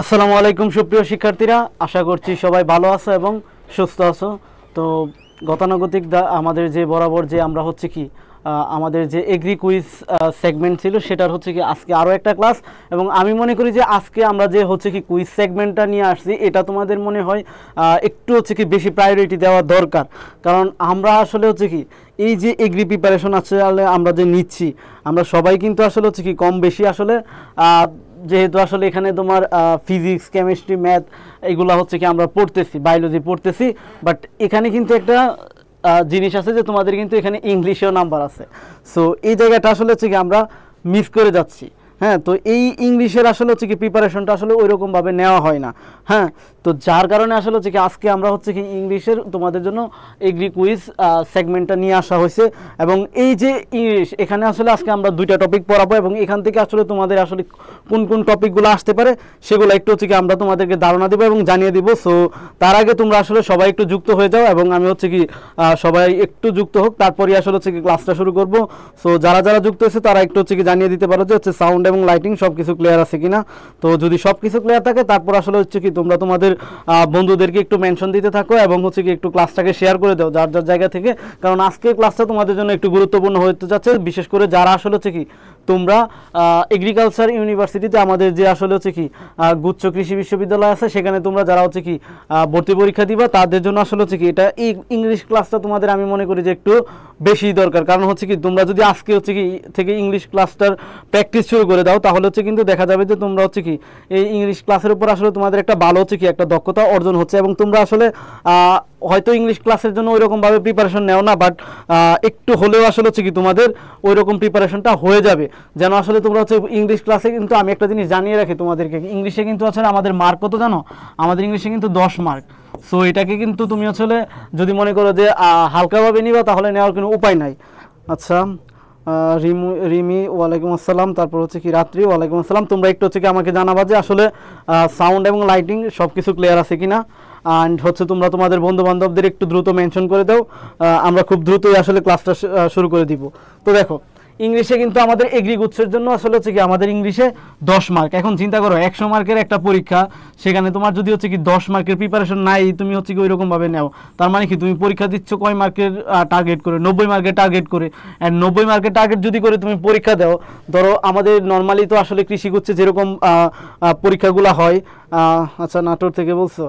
আসসালামু আলাইকুম সুপ্রিয় শিক্ষার্থীরা, আশা করছি সবাই ভালো আছো এবং সুস্থ আছো। তো গতানুগতিক আমাদের যে বরাবর যে আমরা হচ্ছে কি আমাদের যে এগ্রি কুইজ সেগমেন্ট ছিল সেটার হচ্ছে কি আজকে আরও একটা ক্লাস। এবং আমি মনে করি যে আজকে আমরা যে হচ্ছে কি কুইজ সেগমেন্টটা নিয়ে আসছি এটা তোমাদের মনে হয় একটু হচ্ছে কি বেশি প্রায়োরিটি দেওয়া দরকার। কারণ আমরা আসলে হচ্ছে কি এই যে এগ্রি প্রিপারেশন আসলে আমরা যে নিচ্ছি আমরা সবাই কিন্তু আসলে হচ্ছে কি কম বেশি আসলে যেহেতু আসলে এখানে তোমার ফিজিক্স, কেমিস্ট্রি, ম্যাথ এগুলো হচ্ছে কি আমরা পড়তেছি, বায়োলজি পড়তেছি, বাট এখানে কিন্তু একটা জিনিস আছে যে তোমাদের কিন্তু এখানে ইংলিশেও নাম্বার আছে। সো এই জায়গাটা আসলে হচ্ছে কি আমরা মিস করে যাচ্ছি। হ্যাঁ, তো এই ইংলিশের আসলে হচ্ছে কি প্রিপারেশনটা আসলে ওই রকমভাবে নেওয়া হয় না। হ্যাঁ, তো যার কারণে আসলে হচ্ছে কি আজকে আমরা হচ্ছে কি ইংলিশের তোমাদের জন্য এগ্রি কুইজ সেগমেন্টটা নিয়ে আসা হয়েছে। এবং এই যে ইংলিশ এখানে আসলে আজকে আমরা দুইটা টপিক পড়াবো এবং এখান থেকে আসলে তোমাদের আসলে কোন কোন টপিকগুলো আসতে পারে সেগুলো একটু হচ্ছে কি আমরা তোমাদেরকে ধারণা দেবো এবং জানিয়ে দিব। সো তার আগে তোমরা আসলে সবাই একটু যুক্ত হয়ে যাও এবং আমি হচ্ছে কি সবাই একটু যুক্ত হোক, তারপরে আসলে হচ্ছে কি ক্লাসটা শুরু করব। সো যারা যারা যুক্ত হয়েছে তারা একটু হচ্ছে কি জানিয়ে দিতে পারো যে হচ্ছে সাউন্ড এবং লাইটিং সব কিছু ক্লিয়ার আছে কিনা। তো যদি সব কিছু ক্লিয়ার থাকে তারপর আসলে হচ্ছে কি তোমরা তোমাদের বন্ধুদেরকে একটু মেনশন দিতে থাকো এবং হচ্ছে কি একটু ক্লাসটাকে শেয়ার করে দাও যার যার জায়গা থেকে। কারণ আজকের ক্লাসটা তোমাদের জন্য একটু গুরুত্বপূর্ণ হতে যাচ্ছে, বিশেষ করে যারা আসলে হচ্ছে কি তোমরা এগ্রিকালচার ইউনিভার্সিটিতে আমাদের যে আসলে হচ্ছে কি গুচ্ছ কৃষি বিশ্ববিদ্যালয় আছে সেখানে তোমরা যারা হচ্ছে কি ভর্তি পরীক্ষা দিবা তাদের জন্য আসলে হচ্ছে কি এটা এই ইংলিশ ক্লাসটা তোমাদের আমি মনে করি যে একটু বেশি দরকার। কারণ হচ্ছে কি তোমরা যদি আজকে হচ্ছে কি থেকে ইংলিশ ক্লাসটার প্র্যাকটিস শুরু করে দাও তাহলে হচ্ছে কিন্তু দেখা যাবে যে তোমরা হচ্ছে কি এই ইংলিশ ক্লাসের উপর আসলে তোমাদের একটা ভালো হচ্ছে কি একটা দক্ষতা অর্জন হচ্ছে এবং তোমরা আসলে হয়তো ইংলিশ ক্লাসের জন্য ওই রকমভাবে প্রিপারেশন নেও না, বাট একটু হলেও আসলে হচ্ছে কি তোমাদের ওই রকম প্রিপারেশনটা হয়ে যাবে যেন আসলে তোমরা হচ্ছে ইংলিশ ক্লাসে। কিন্তু আমি একটা জিনিস জানিয়ে রাখি তোমাদেরকে, ইংলিশে কিন্তু আসলে আমাদের মার্ক কত জানো? আমাদের ইংলিশে কিন্তু 10 মার্ক। সো এটাকে কিন্তু তুমি আসলে যদি মনে করো যে হালকাভাবে নিবা তাহলে নেওয়ার কোনো উপায় নাই। আচ্ছা, রিমি ওয়ালাইকুম আসসালাম, তারপর হচ্ছে কি রাত্রি ওয়ালাইকুম আসসালাম। তোমরা একটু হচ্ছে কি আমাকে জানাবা যে আসলে সাউন্ড এবং লাইটিং সব কিছু ক্লিয়ার আছে কিনা। অ্যান্ড হচ্ছে তোমরা তোমাদের বন্ধু বান্ধবদের একটু দ্রুত মেনশন করে দাও, আমরা খুব দ্রুতই আসলে ক্লাসটা শুরু করে দিব। তো দেখো ইংলিশে কিন্তু আমাদের এগ্রি গুচ্ছের জন্য আসলে হচ্ছে কি আমাদের ইংলিশে 10 মার্ক। এখন চিন্তা করো 100 মার্কের একটা পরীক্ষা, সেখানে তোমার যদি হচ্ছে কি 10 মার্কের প্রিপারেশন নাই, তুমি হচ্ছে কি ওইরকমভাবে নেও, তার মানে কি তুমি পরীক্ষা দিচ্ছ কয় মার্কের টার্গেট করে? 90 মার্কের টার্গেট করে। অ্যান্ড 90 মার্কের টার্গেট যদি করে তুমি পরীক্ষা দাও, ধরো আমাদের নর্মালি তো আসলে কৃষি গুচ্ছে যেরকম পরীক্ষাগুলো হয়, আচ্ছা নাটোর থেকে বলছো,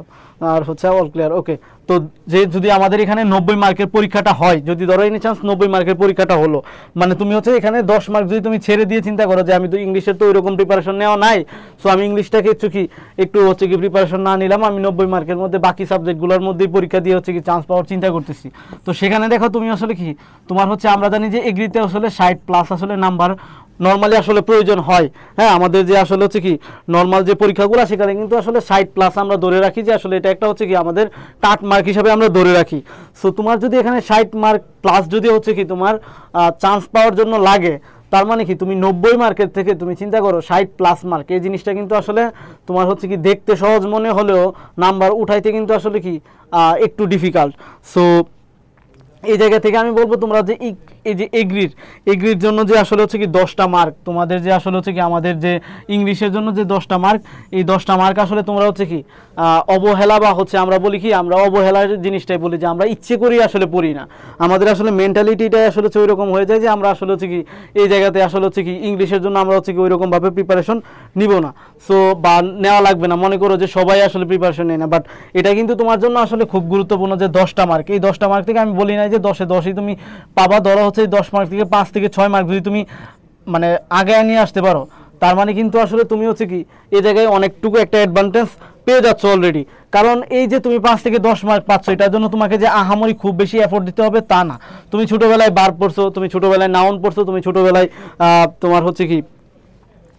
আর হচ্ছে অল ক্লিয়ার, ওকে। তো যে যদি আমাদের এখানে 90 মার্কের পরীক্ষাটা হয়, যদি ধরো এনি চান্স 90 মার্কের পরীক্ষাটা হলো, মানে তুমি হচ্ছে এখানে 10 মার্ক যদি তুমি ছেড়ে দিয়ে চিন্তা করো যে আমি তো ইংলিশের তো ওইরকম প্রিপারেশন নেওয়া নাই, সো আমি ইংলিশটাকে একটু হচ্ছে কি প্রিপারেশন না নিলাম, আমি 90 মার্কের মধ্যে বাকি সাবজেক্টগুলোর মধ্যেই পরীক্ষা দিয়ে হচ্ছে কি চান্স পাওয়ার চিন্তা করতেছি। তো সেখানে দেখো তুমি আসলে কি তোমার হচ্ছে আমরা জানি যে এগ্রিতে আসলে 60+ আসলে নাম্বার নর্মালি আসলে প্রয়োজন হয়। হ্যাঁ, আমাদের যে আসলে হচ্ছে কি নর্মাল যে পরীক্ষাগুলো সেখানে কিন্তু আসলে 60+ আমরা ধরে রাখি যে আসলে এটা একটা হচ্ছে কি আমাদের টাট মার্ক হিসাবে আমরা ধরে রাখি। সো তোমার যদি এখানে 60 মার্ক প্লাস যদি হচ্ছে কি তোমার চান্স পাওয়ার জন্য লাগে, তার মানে কি তুমি 90 মার্কের থেকে তুমি চিন্তা করো 60+ মার্ক, এই জিনিসটা কিন্তু আসলে তোমার হচ্ছে কি দেখতে সহজ মনে হলেও নাম্বার উঠাইতে কিন্তু আসলে কি একটু ডিফিকাল্ট। সো এই জায়গা থেকে আমি বলবো তোমরা যে এই যে এগ্রির জন্য যে আসলে হচ্ছে কি 10টা মার্ক তোমাদের যে আসলে হচ্ছে কি আমাদের যে ইংলিশের জন্য যে 10টা মার্ক, এই 10টা মার্ক আসলে তোমরা হচ্ছে কি অবহেলা বা হচ্ছে আমরা বলি কি আমরা অবহেলার জিনিসটাই বলি যে আমরা ইচ্ছে করি আসলে পড়ি না, আমাদের আসলে মেন্টালিটিটাই আসলে হচ্ছে ওইরকম হয়ে যায় যে আমরা আসলে হচ্ছে কি এই জায়গাতে আসলে হচ্ছে কি ইংলিশের জন্য আমরা হচ্ছে কি ওইরকমভাবে প্রিপারেশন নিব না। সো বা নেওয়া লাগবে না, মনে করো যে সবাই আসলে প্রিপারেশন নেয় না, বাট এটা কিন্তু তোমার জন্য আসলে খুব গুরুত্বপূর্ণ যে 10টা মার্ক। এই 10টা মার্ক থেকে আমি বলি না যে 10-এ 10ই তুমি পাবা, ধরো হচ্ছে 10 মার্ক থেকে 5 থেকে 6 মার্ক যদি তুমি মানে আগে নিয়ে আসতে পারো, তার মানে কিন্তু আসলে তুমি হচ্ছে কি এই জায়গায় অনেকটুকু একটা অ্যাডভান্টেজ পেয়ে যাচ্ছ অলরেডি। কারণ এই যে তুমি 5 থেকে 10 মার্ক পাচ্ছ, এটার জন্য তোমাকে যে আহামরি খুব বেশি এফোর্ট দিতে হবে তা না। তুমি ছোটোবেলায় বার পড়ছো, তুমি ছোটোবেলায় নাউন পড়ছো, তুমি ছোটোবেলায় তোমার হচ্ছে কি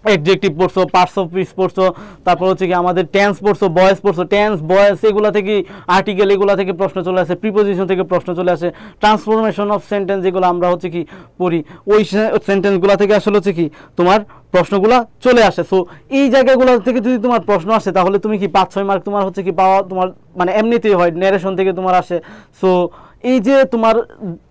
অ্যাডজেক্টিভ পড়ছো, পার্টস অফ স্পিচ পড়ছো, তারপর হচ্ছে কি আমাদের টেন্স পড়ছো, ভয়েস পড়ছো, টেন্স ভয়েস এগুলো থেকে আর্টিকেল এগুলো থেকে প্রশ্ন চলে আসে, প্রিপোজিশন থেকে প্রশ্ন চলে আসে, ট্রান্সফরমেশন অফ সেন্টেন্স যেগুলো আমরা হচ্ছে কি পড়ি ওই সেন্টেন্সগুলো থেকে আসলে হচ্ছে কি তোমার প্রশ্নগুলো চলে আসে। সো এই জায়গাগুলো থেকে যদি তোমার প্রশ্ন আসে তাহলে তুমি কি 5-6 মার্ক তোমার হচ্ছে কি পাওয়া তোমার মানে এমনিতেই হয়, ন্যারেশন থেকে তোমার আসে। সো এই যে তোমার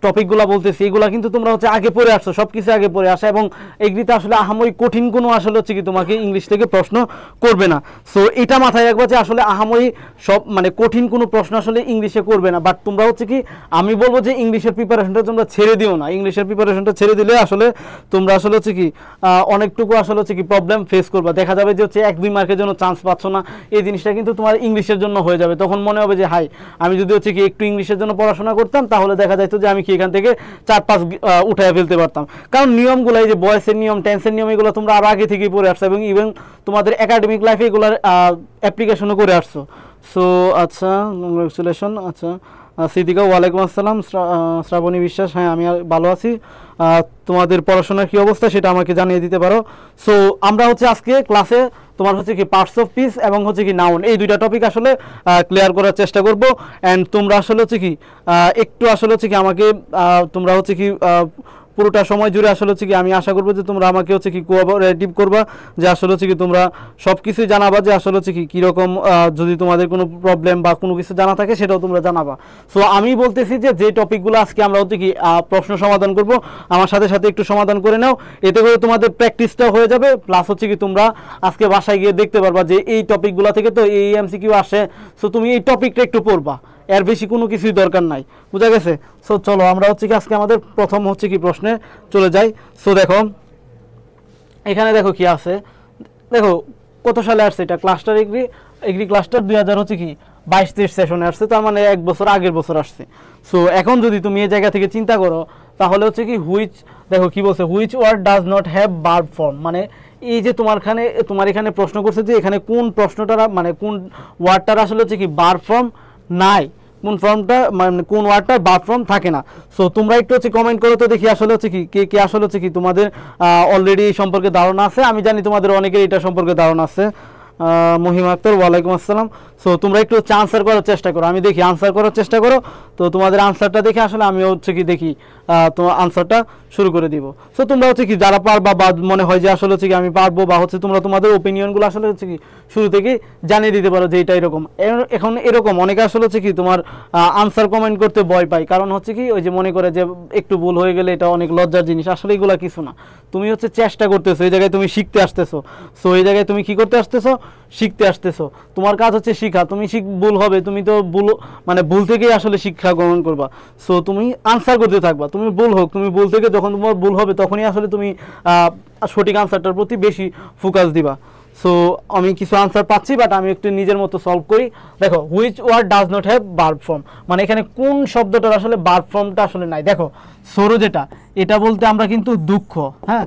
টপিকগুলো বলতেছি এগুলা কিন্তু তোমরা হচ্ছে আগে পড়ে আসছো, সব কিছু আগে পড়ে আসা, এবং এগ্রিতে আসলে আহামরি কঠিন কোনো আসলে হচ্ছে কি তোমাকে ইংলিশ থেকে প্রশ্ন করবে না। সো এটা মাথায় রাখবা যে আসলে আহামরি সব মানে কঠিন কোনো প্রশ্ন আসলে ইংলিশে করবে না। বাট তোমরা হচ্ছে কি আমি বলবো যে ইংলিশের প্রিপারেশনটা তোমরা ছেড়ে দিও না। ইংলিশের প্রিপারেশনটা ছেড়ে দিলে আসলে তোমরা আসলে হচ্ছে কি অনেকটুকু আসলে হচ্ছে কি প্রবলেম ফেস করবা। দেখা যাবে যে হচ্ছে 1-2 মার্কের জন্য চান্স পাচ্ছ না, এই জিনিসটা কিন্তু তোমার ইংলিশের জন্য হয়ে যাবে। তখন মনে হবে যে হাই, আমি যদি হচ্ছে কি একটু ইংলিশের জন্য পড়াশোনা করতাম তাহলে দেখা যাইতো যে আমি কি এখান থেকে 4-5 উঠায় ফেলতে পারতাম। কারণ নিয়মগুলো এই যে ভয়েসের নিয়ম, টেন্সের নিয়ম, এগুলো তোমরা আরও আগে থেকেই পড়ে আসছো এবং ইভেন তোমাদের একাডেমিক লাইফে এগুলোর অ্যাপ্লিকেশনও করে আসছো। সো আচ্ছা, কংগ্রেচুলেশন। আচ্ছা সিদ্দিকা, ওয়ালাইকুম আসসালাম। শ্রাবণী বিশ্বাস, হ্যাঁ আমি ভালো আছি। তোমাদের পড়াশোনার কী অবস্থা সেটা আমাকে জানিয়ে দিতে পারো। সো আমরা হচ্ছে আজকে ক্লাসে তোমার হচ্ছে কি পার্টস অফ স্পিচ এবং হচ্ছে কি নাউন, এই দুইটা টপিক আসলে ক্লিয়ার করার চেষ্টা করব। অ্যান্ড তোমরা আসলে হচ্ছে কি একটু আসলে হচ্ছে কি আমাকে তোমরা হচ্ছে কি পুরোটা সময় জুড়ে আসলে হচ্ছে কি আমি আশা করবো যে তোমরা আমাকে হচ্ছে কি কোঅপারেটিভ করবা, যে আসলে হচ্ছে কি তোমরা সব কিছুই জানাবা, যে আসলে হচ্ছে কি কীরকম যদি তোমাদের কোনো প্রবলেম বা কোনো কিছু জানা থাকে সেটাও তোমরা জানাবা। সো আমি বলতেছি যে টপিকগুলো আজকে আমরা হচ্ছে কি প্রশ্ন সমাধান করব, আমার সাথে সাথে একটু সমাধান করে নাও, এতে করে তোমাদের প্র্যাকটিসটা হয়ে যাবে। প্লাস হচ্ছে কি তোমরা আজকে বাসায় গিয়ে দেখতে পারবা যে এই টপিকগুলো থেকে তো এই এমসিকিউ আসে। সো তুমি এই টপিকটা একটু পড়বা, এর বেশি কোনো কিছুই দরকার নাই, বুঝা গেছে? সো চলো আমরা হচ্ছে কি আজকে আমাদের প্রথম হচ্ছে কি প্রশ্নে চলে যাই। সো দেখো এখানে দেখো কি আছে, দেখো কত সালে আসছে এটা, ক্লাস্টার এগ্রি ক্লাস্টার 2000 হচ্ছে কি 22-23 সেশনে আসছে, তার মানে 1 বছর আগের বছর আসছে। সো এখন যদি তুমি এই জায়গা থেকে চিন্তা করো তাহলে হচ্ছে কি দেখো কি বলছে, which word does not have verb form, মানে এই যে তোমার এখানে প্রশ্ন করছে যে এখানে কোন প্রশ্নটা মানে কোন ওয়ার্ডটার আসলে হচ্ছে কি ভার্ব ফর্ম নাই, কোন ফর্মটা মানে কোন ওয়ার্ডটা ভার্ব ফর্ম থাকে না। সো তোমরা একটু হচ্ছে কমেন্ট করো তো দেখি আসলে হচ্ছে কি কে আসলে হচ্ছে কি তোমাদের অলরেডি এই সম্পর্কে ধারণা আছে। আমি জানি তোমাদের অনেকের এটা সম্পর্কে ধারণা আছে। মহিমা আক্তার, ওয়ালাইকুম আসসালাম। সো তোমরা একটু হচ্ছে আনসার করার চেষ্টা করো, আমি দেখি আনসার করার চেষ্টা করো। তো তোমাদের আনসারটা দেখে আসলে আমি হচ্ছে কি দেখি তোমার আনসারটা শুরু করে দিব। সো তোমরা হচ্ছে কি যারা পারবা বা মনে হয় যে আসলে হচ্ছে কি আমি পারবো, বা হচ্ছে তোমরা তোমাদের ওপিনিয়নগুলো আসলে হচ্ছে কি শুরু থেকে জানিয়ে দিতে পারো যে এটা এরকম। এখন এরকম অনেকে আসলে হচ্ছে কি তোমার আনসার কমেন্ট করতে ভয় পায়, কারণ হচ্ছে কি ওই যে মনে করে যে একটু ভুল হয়ে গেলে এটা অনেক লজ্জার জিনিস। আসলে এগুলো কিছু না, তুমি হচ্ছে চেষ্টা করতেছো, এই জায়গায় তুমি শিখতে আসতেছো। সো এই জায়গায় তুমি কি করতে আসতেছো, শিখতে আসতেছো। তোমার কাজ হচ্ছে শিখা, তুমি ভুল হবে, তুমি তো ভুল থেকেই আসলে শিক্ষা গ্রহণ করবা। সো তুমি আনসার করতে থাকবা, তুমি ভুল হোক, তুমি ভুল থেকে যখন তোমার ভুল হবে তখনই আসলে তুমি সঠিক আনসারটার প্রতি বেশি ফোকাস দিবা। সো আমি কিছু আনসার পাচ্ছি, বাট আমি একটু নিজের মতো সলভ করি। দেখো which word does not have verb form, মানে এখানে কোন শব্দটার আসলে ভার্ব ফর্মটা আসলে নাই। দেখো সরো যেটা, এটা বলতে আমরা কিন্তু দুঃখ, হ্যাঁ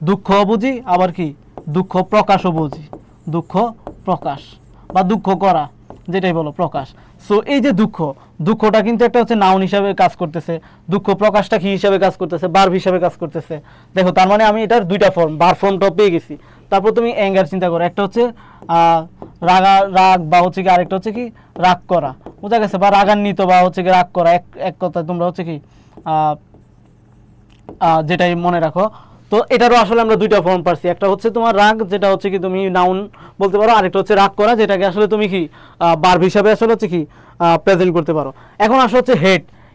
দুঃখ বুঝি, আবার কি দুঃখ প্রকাশও বুঝি, দুঃখ প্রকাশ বা দুঃখ করা যেটাই বলো প্রকাশ। সো এই যে দুঃখটা কিন্তু একটা হচ্ছে নাউন হিসাবে কাজ করতেছে, দুঃখ প্রকাশটা কি হিসাবে কাজ করতেছে, ভার্ব হিসাবে কাজ করতেছে। দেখো তার মানে আমি এটার দুইটা ফর্ম, ভার্ব ফর্মটাও পেয়ে গেছি। তারপর তুমি অ্যাঙ্গার চিন্তা করো, একটা হচ্ছে রাগ বা হচ্ছে কি আরেকটা হচ্ছে কি রাগ করা, বোঝা গেছে, বা রাগান্বিত বা হচ্ছে কি রাগ করা, এক কথায় তোমরা হচ্ছে কি যেটাই মনে রাখো। তো এটারও আসলে আমরা দুইটা ফর্ম পাচ্ছি, একটা হচ্ছে তোমার রাগ, যেটা হচ্ছে কি তুমি নাউন বলতে পারো, আরেকটা হচ্ছে রাগ করা, যেটাকে আসলে তুমি কি ভার্ব হিসাবে আসলে হচ্ছে কি প্রেজেন্ট করতে পারো। এখন আসলে হচ্ছে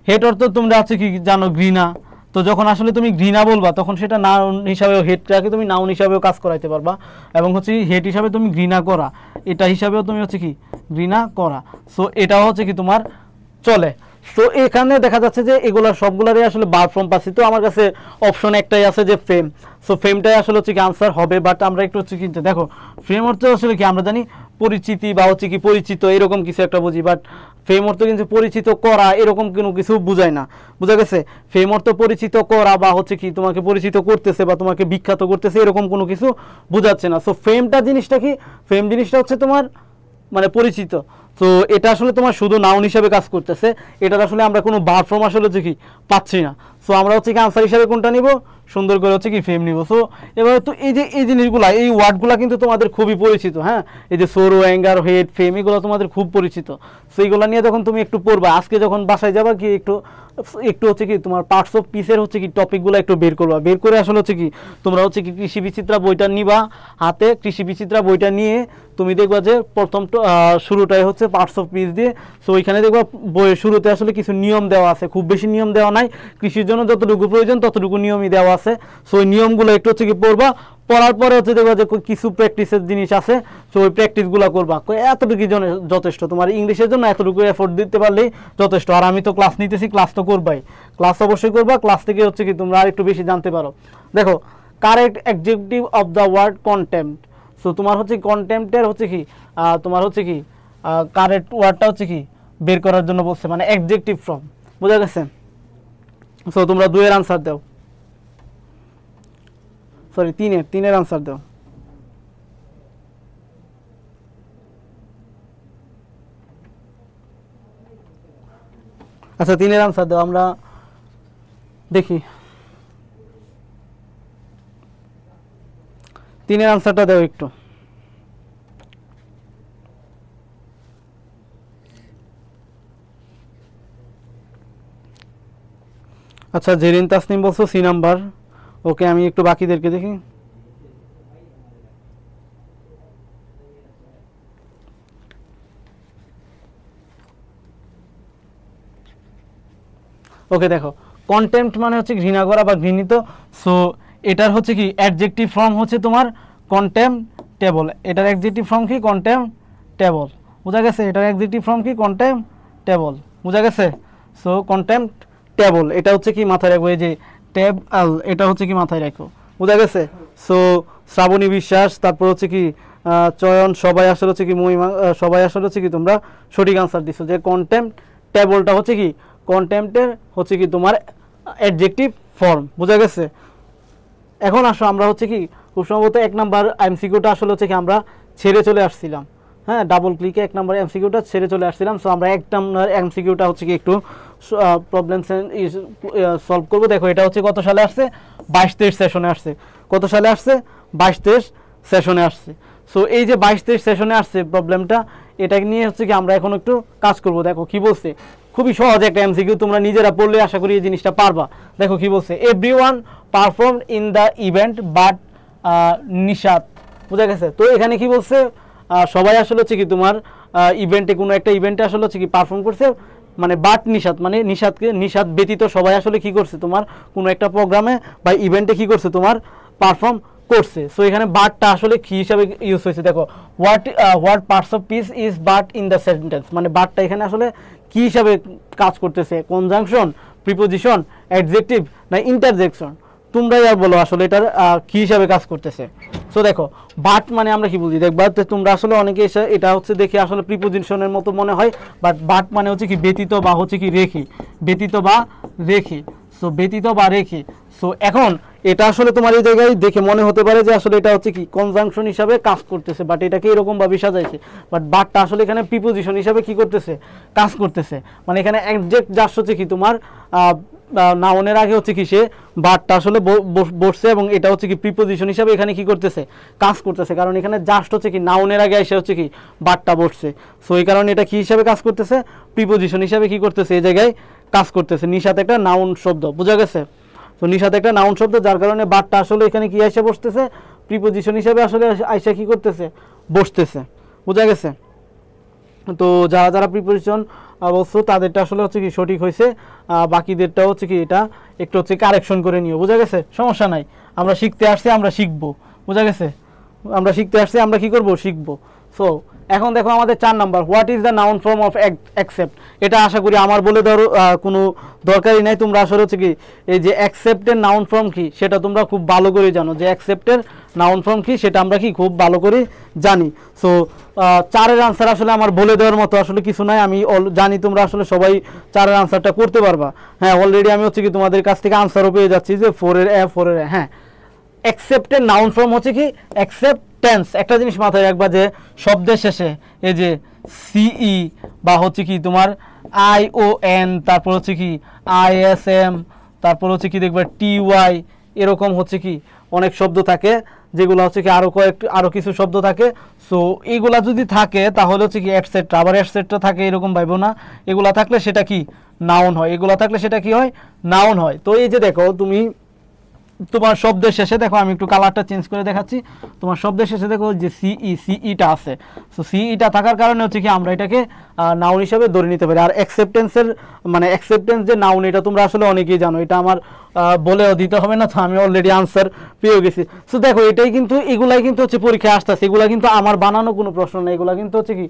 হেট অর্থ তোমরা হচ্ছে কি জানো ঘৃণা। তো যখন আসলে তুমি ঘৃণা বলবা তখন সেটা নাউন হিসাবে, হেটটাকে তুমি নাউন হিসাবেও কাজ করাইতে পারবা, এবং হচ্ছে হেট হিসাবে তুমি ঘৃণা করা, এটা হিসাবেও তুমি হচ্ছে কি ঘৃণা করা। সো এটাও হচ্ছে কি তোমার চলে। সো এখানে দেখা যাচ্ছে যে এগুলা সবগুলারই আসলে ভার্ব ফর্ম পাচ্ছি। তো আমার কাছে অপশন একটাই আছে যে ফ্রেম। সো ফ্রেমটাই আসলে হচ্ছে কি আনসার হবে, বাট আমরা একটু হচ্ছে কি দেখো ফ্রেম অর্থ আসলে কি আমরা জানি পরিচিতি বা হচ্ছে কি পরিচিত এরকম কিছু একটা বুঝি, বাট ফ্রেম অর্থ কিন্তু পরিচিত করা এরকম কোনো কিছু বুঝায় না, বুঝা গেছে? ফ্রেম অর্থ পরিচিত করা বা হচ্ছে কি তোমাকে পরিচিত করতেছে বা তোমাকে বিখ্যাত করতেছে এরকম কোনো কিছু বোঝাচ্ছে না। সো ফ্রেমটা জিনিসটা কি, ফ্রেম জিনিসটা হচ্ছে তোমার মানে পরিচিত। তো এটা আসলে তোমার শুধু নাউন হিসাবে কাজ করতেছে, এটার আসলে আমরা কোনো ভার্ব ফর্ম আসলে হচ্ছে কি পাচ্ছি না। সো আমরা হচ্ছে কি আনসার হিসাবে কোনটা নিব, সুন্দর করে হচ্ছে কি ফ্রেম নিব। সো এবার তো এই জিনিসগুলা, এই ওয়ার্ডগুলা কিন্তু তোমাদের খুবই পরিচিত, হ্যাঁ, এই যে সোরো, অ্যাঙ্গার, হেট, ফ্রেম, এগুলো তোমাদের খুব পরিচিত। সো এইগুলো নিয়ে যখন তুমি একটু পড়বা, আজকে যখন বাসায় যাবা কি একটু একটু হচ্ছে কি তোমার পার্টস অফ পিসের হচ্ছে কি টপিকগুলো একটু বের করবা, বের করে আসলে হচ্ছে কি তোমরা হচ্ছে কি কৃষি বিচিত্রা বইটা নিবা হাতে, কৃষি বিচিত্রা বইটা নিয়ে তুমি দেখবা যে প্রথম শুরুটাই হচ্ছে পার্টস অফ পিস দিয়ে। সো ওইখানে দেখবা বইয়ের শুরুতে আসলে কিছু নিয়ম দেওয়া আছে, খুব বেশি নিয়ম দেওয়া নাই, কৃষির জন্য যতটুকু প্রয়োজন ততটুকু নিয়মই দেওয়া আছে। সো ওই নিয়মগুলো একটু হচ্ছে কি পড়বা, পড়ার পরে হচ্ছে দেখবা যে কিছু প্র্যাকটিসের জিনিস আছে, সো ওই প্র্যাকটিসগুলো করবা। এতটুকুই যথেষ্ট, তোমার ইংলিশের জন্য এতটুকু এফোর্ট দিতে পারলেই যথেষ্ট। আর আমি তো ক্লাস নিতেছি, ক্লাস তো করবাই, ক্লাস অবশ্যই করবা, ক্লাস থেকে হচ্ছে কি তোমরা আর একটু বেশি জানতে পারো। দেখো correct adjective of the word contempt. So তোমার হচ্ছে কন্টেম্পটের হচ্ছে কি তোমার হচ্ছে কি কারেক্ট ওয়ার্ডটা হচ্ছে কি বের করার জন্য বলছে, মানে অ্যাডজেক্টিভ ফর্ম, বোঝা গেছে? সো তোমরা 2 এর আনসার দাও, সরি 3 এর আনসার দাও। আচ্ছা 3 এর আনসার দাও, আমরা দেখি 3 এর আনসারটা দাও একটু। আচ্ছা জেরিন তাসনিম বলছো সি নাম্বার, ওকে আমি একটু বাকিদেরকে দেখি। ওকে দেখো কন্টেম্পট মানে হচ্ছে ঘৃণা করা বা ঘৃণিত। সো এটার হচ্ছে কি অ্যাডজেক্টিভ ফর্ম হচ্ছে তোমার কন্টেম্পটেবল, এটার অ্যাডজেক্টিভ ফর্ম কি কন্টেম্পটেবল, বোঝা গেছে? এটার অ্যাডজেক্টিভ ফর্ম কি কন্টেম্পটেবল, বোঝা গেছে? সো কন্টেম্পটেবল এটা হচ্ছে কি মাথায় রাখবো, এই যে ট্যাব আল এটা হচ্ছে কি মাথায় রাখো, বোঝা গেছে? সো শ্রাবণী বিশ্বাস, তারপর হচ্ছে কি চয়ন, সবাই আসলে হচ্ছে কি মহিমা, সবাই আসলে হচ্ছে কি তোমরা সঠিক আনসার দিছো যে কন্টেম্পটেবলটা হচ্ছে কি কন্টেম্পটের হচ্ছে কি তোমার অ্যাডজেক্টিভ ফর্ম, বোঝা গেছে? এখন আসো আমরা হচ্ছে কি খুব সম্ভবত 1 নাম্বার এমসিকিউটা আসলে হচ্ছে কি আমরা ছেড়ে চলে আসছিলাম, হ্যাঁ ডাবল ক্লিকে 1 নাম্বার এমসিকিউটা ছেড়ে চলে আসছিলাম। সো আমরা 1 নাম্বার এমসিকিউটা হচ্ছে কি একটু প্রবলেম সলভ করবো। দেখো এটা হচ্ছে কত সালে আসছে, 22-23 সেশনে আসছে। কত সালে আসছে? 22-23 সেশনে আসছে। সো এই যে 22-23 সেশনে আসছে প্রবলেমটা, এটাকে নিয়ে হচ্ছে কি আমরা এখন একটু কাজ করব। দেখো কি বলছে, খুবই সহজ একটা এমসিকিউ, তোমরা নিজেরা পড়লে আশা করি এই জিনিসটা পারবা। দেখো কি বলছে, everyone perform in the event but Nishat, বোঝা গেছে? তো এখানে কি বলছে, সবাই আসলে হচ্ছে কি তোমার ইভেন্টে, কোনো একটা ইভেন্টে আসলে হচ্ছে কি পারফর্ম করছে, মানে বাট নিশাত মানে নিশাত ব্যতীত সবাই আসলে কি করছে তোমার কোনো একটা প্রোগ্রামে বা ইভেন্টে কি করছে তোমার পারফর্ম করছে। সো এখানে বাটটা আসলে কি হিসাবে ইউজ হয়েছে, দেখো what parts of speech is but in the sentence, মানে বাটটা এখানে আসলে কি হিসাবে কাজ করতেছে, কনজাংশন, প্রিপোজিশন, অ্যাডজেক্টিভ না ইন্টারজেকশন, তোমরাই আর বলো আসলে এটার কি হিসাবে কাজ করতেছে। সো দেখো বাট মানে আমরা কি বুঝি, দেখবা তোমরা আসলে অনেকে এসে এটা হচ্ছে দেখে আসলে প্রিপোজিশনের মতো মনে হয়, বাট বাট মানে হচ্ছে কি ব্যতীত বা হচ্ছে কি রেখে, ব্যতীত বা রেখে। সো ব্যতীত বা রেখে। সো এখন এটা আসলে তোমার এই জায়গায় দেখে মনে হতে পারে যে আসলে এটা হচ্ছে কি কনজাংশন হিসাবে কাজ করতেছে, বাট এটাকে এরকম ভাবে সাজাইছে, বাট বাটটা আসলে এখানে প্রিপোজিশন হিসাবে কি করতেছে, কাজ করতেছে। মানে এখানে অ্যাডজেক্ট জাস্ট হচ্ছে কি তোমার নাউনের আগে হচ্ছে কি সে বাটটা আসলে বসছে, এবং এটা হচ্ছে কি প্রিপোজিশন হিসাবে এখানে কি করতেছে, কাজ করতেছে, কারণ এখানে জাস্ট হচ্ছে কি নাউনের আগে এসে হচ্ছে কি বাটটা বসছে। সো এই কারণে এটা কি হিসাবে কাজ করতেছে, প্রিপোজিশন হিসাবে কি করতেছে, এই জায়গায় কাজ করতেছে। নিশাত একটা নাউন শব্দ, বোঝা গেছে? তো নিশাত একটা নাউন শব্দ, যার কারণে বাটটা আসলে এখানে কি এসে বসতেছে, প্রিপোজিশন হিসাবে আসলে আইসা কি করতেছে, বসতেছে, বোঝা গেছে? তো যারা যারা প্রিপোজিশন বলছো তাদেরটা আসলে হচ্ছে কি সঠিক হয়েছে, বাকিদেরটা হচ্ছে কি এটা একটু হচ্ছে কারেকশন করে নিও, বোঝা গেছে? সমস্যা নাই, আমরা শিখতে আসছি, আমরা শিখবো, বোঝা গেছে? আমরা শিখতে আসছি, আমরা কি করব, শিখবো। সো এখন দেখো আমাদের 4 number, what is the noun form of accept. এটা আশা করি আমার বলে দেওয়ার কোনো দরকারই নাই, তোমরা আসলে হচ্ছে কি এই যে অ্যাকসেপ্টের নাউন ফর্ম কি সেটা তোমরা খুব ভালো করে জানো, যে অ্যাকসেপ্টের নাউন ফর্ম কি সেটা আমরা কি খুব ভালো করে জানি। সো 4-এর আনসার আসলে আমার বলে দেওয়ার মতো আসলে কিছু নাই, আমি জানি তোমরা আসলে সবাই 4-এর আনসারটা করতে পারবা। হ্যাঁ অলরেডি আমি হচ্ছে কি তোমাদের কাছ থেকে আনসারও পেয়ে যাচ্ছি যে 4-এর হ্যাঁ অ্যাকসেপ্টের নাউন ফর্ম হচ্ছে কি অ্যাকসেপ্টেন্স। একটা জিনিস মাথায় রাখবা যে শব্দের শেষে এই যে সিই বা হচ্ছে কি তোমার ION, তারপর হচ্ছে কি ISM, তারপর হচ্ছে কি দেখবা TY, এরকম হচ্ছে কি অনেক শব্দ থাকে যেগুলো হচ্ছে কি আরো কিছু শব্দ থাকে। সো এইগুলা যদি থাকে তাহলে হচ্ছে কি এটসেট্রা, আবার এটসেট্রা থাকে এরকম ভাইবো না, এগুলা থাকলে সেটা কি নাউন হয়, এগুলা থাকলে সেটা কি হয় নাউন হয়। তো এই যে দেখো তুমি তোমার শব্দের শেষে দেখো, আমি একটু কালারটা চেঞ্জ করে দেখাচ্ছি, তোমার শব্দের শেষে দেখো যে সিইটা আছে। সো সিইটা থাকার কারণে হচ্ছে কি আমরা এটাকে নাউন হিসাবে ধরে নিতে পারি। আর অ্যাকসেপ্টেন্স যে নাউন, এটা তোমরা আসলে অনেকেই জানো, এটা আমার বলেও দিতে হবে না, তো আমি অলরেডি আনসার পেয়ে গেছি। সো দেখো এটাই কিন্তু, এগুলাই কিন্তু হচ্ছে পরীক্ষায় আসতেছে, এগুলা কিন্তু আমার বানানো কোনো প্রশ্ন না, এগুলা কিন্তু হচ্ছে কি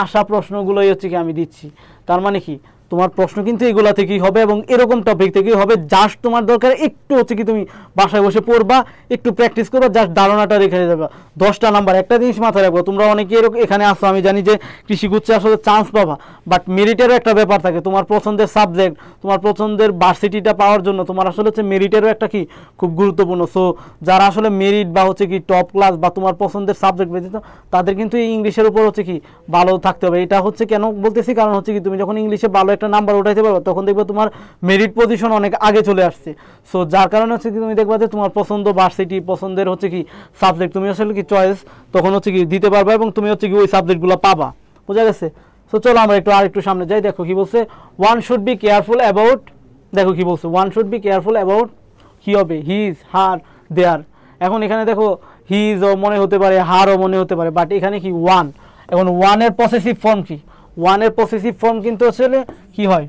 আসা প্রশ্নগুলোই হচ্ছে কি আমি দিচ্ছি। তার মানে কি তোমার প্রশ্ন কিন্তু এগুলা থেকেই হবে এবং এরকম টপিক থেকেই হবে। জাস্ট তোমার দরকার একটু হচ্ছে কি তুমি বাসায় বসে পড়বা, একটু প্র্যাকটিস করবা, জাস্ট ধারণাটা রেখে যাবে। 10টা নাম্বার, একটা জিনিস মাথায় রাখবো, তোমরা অনেকে এখানে আসো, আমি জানি যে কৃষিগুচ্ছে আসলে চান্স পাবা, বাট মেরিটেরও একটা ব্যাপার থাকে। তোমার পছন্দের সাবজেক্ট, তোমার পছন্দের ভার্সিটিটা পাওয়ার জন্য তোমার আসলে হচ্ছে মেরিটেরও একটা কি খুব গুরুত্বপূর্ণ। সো যারা আসলে মেরিট বা হচ্ছে কি টপ ক্লাস বা তোমার পছন্দের সাবজেক্ট বেঁচেছো, তাদের কিন্তু এই ইংলিশের উপর হচ্ছে কি ভালো থাকতে হবে। এটা হচ্ছে কেন বলতেছি, কারণ হচ্ছে কি তুমি যখন ইংলিশে ভালো একটা নাম্বার উঠাইতে পারো, তখন দেখবে তোমার মেরিট পজিশন অনেক আগে চলে আসছে। সো যার কারণে হচ্ছে কি তুমি দেখবা যে তোমার পছন্দ ভার্সিটি, পছন্দের হচ্ছে কি সাবজেক্ট, তুমি আসলে কি চয়েস তখন হচ্ছে কি দিতে পারবা এবং তুমি হচ্ছে কি ওই সাবজেক্টগুলো পাবা। বোঝা গেছে? সো চলো আমরা আরেকটু সামনে যাই। দেখো কি বলছে, one should be careful about, দেখো কি বলছে, one should be careful about কি হবে, হিজ, হার, দেয়ার। এখন এখানে দেখো হিজও মনে হতে পারে, হারও মনে হতে পারে, বাট এখানে কি ওয়ান। এখন ওয়ানের পসেসিভ ফর্ম কি, ওয়ানের পসেসিভ ফর্ম কিন্তু আসলে কি হয়,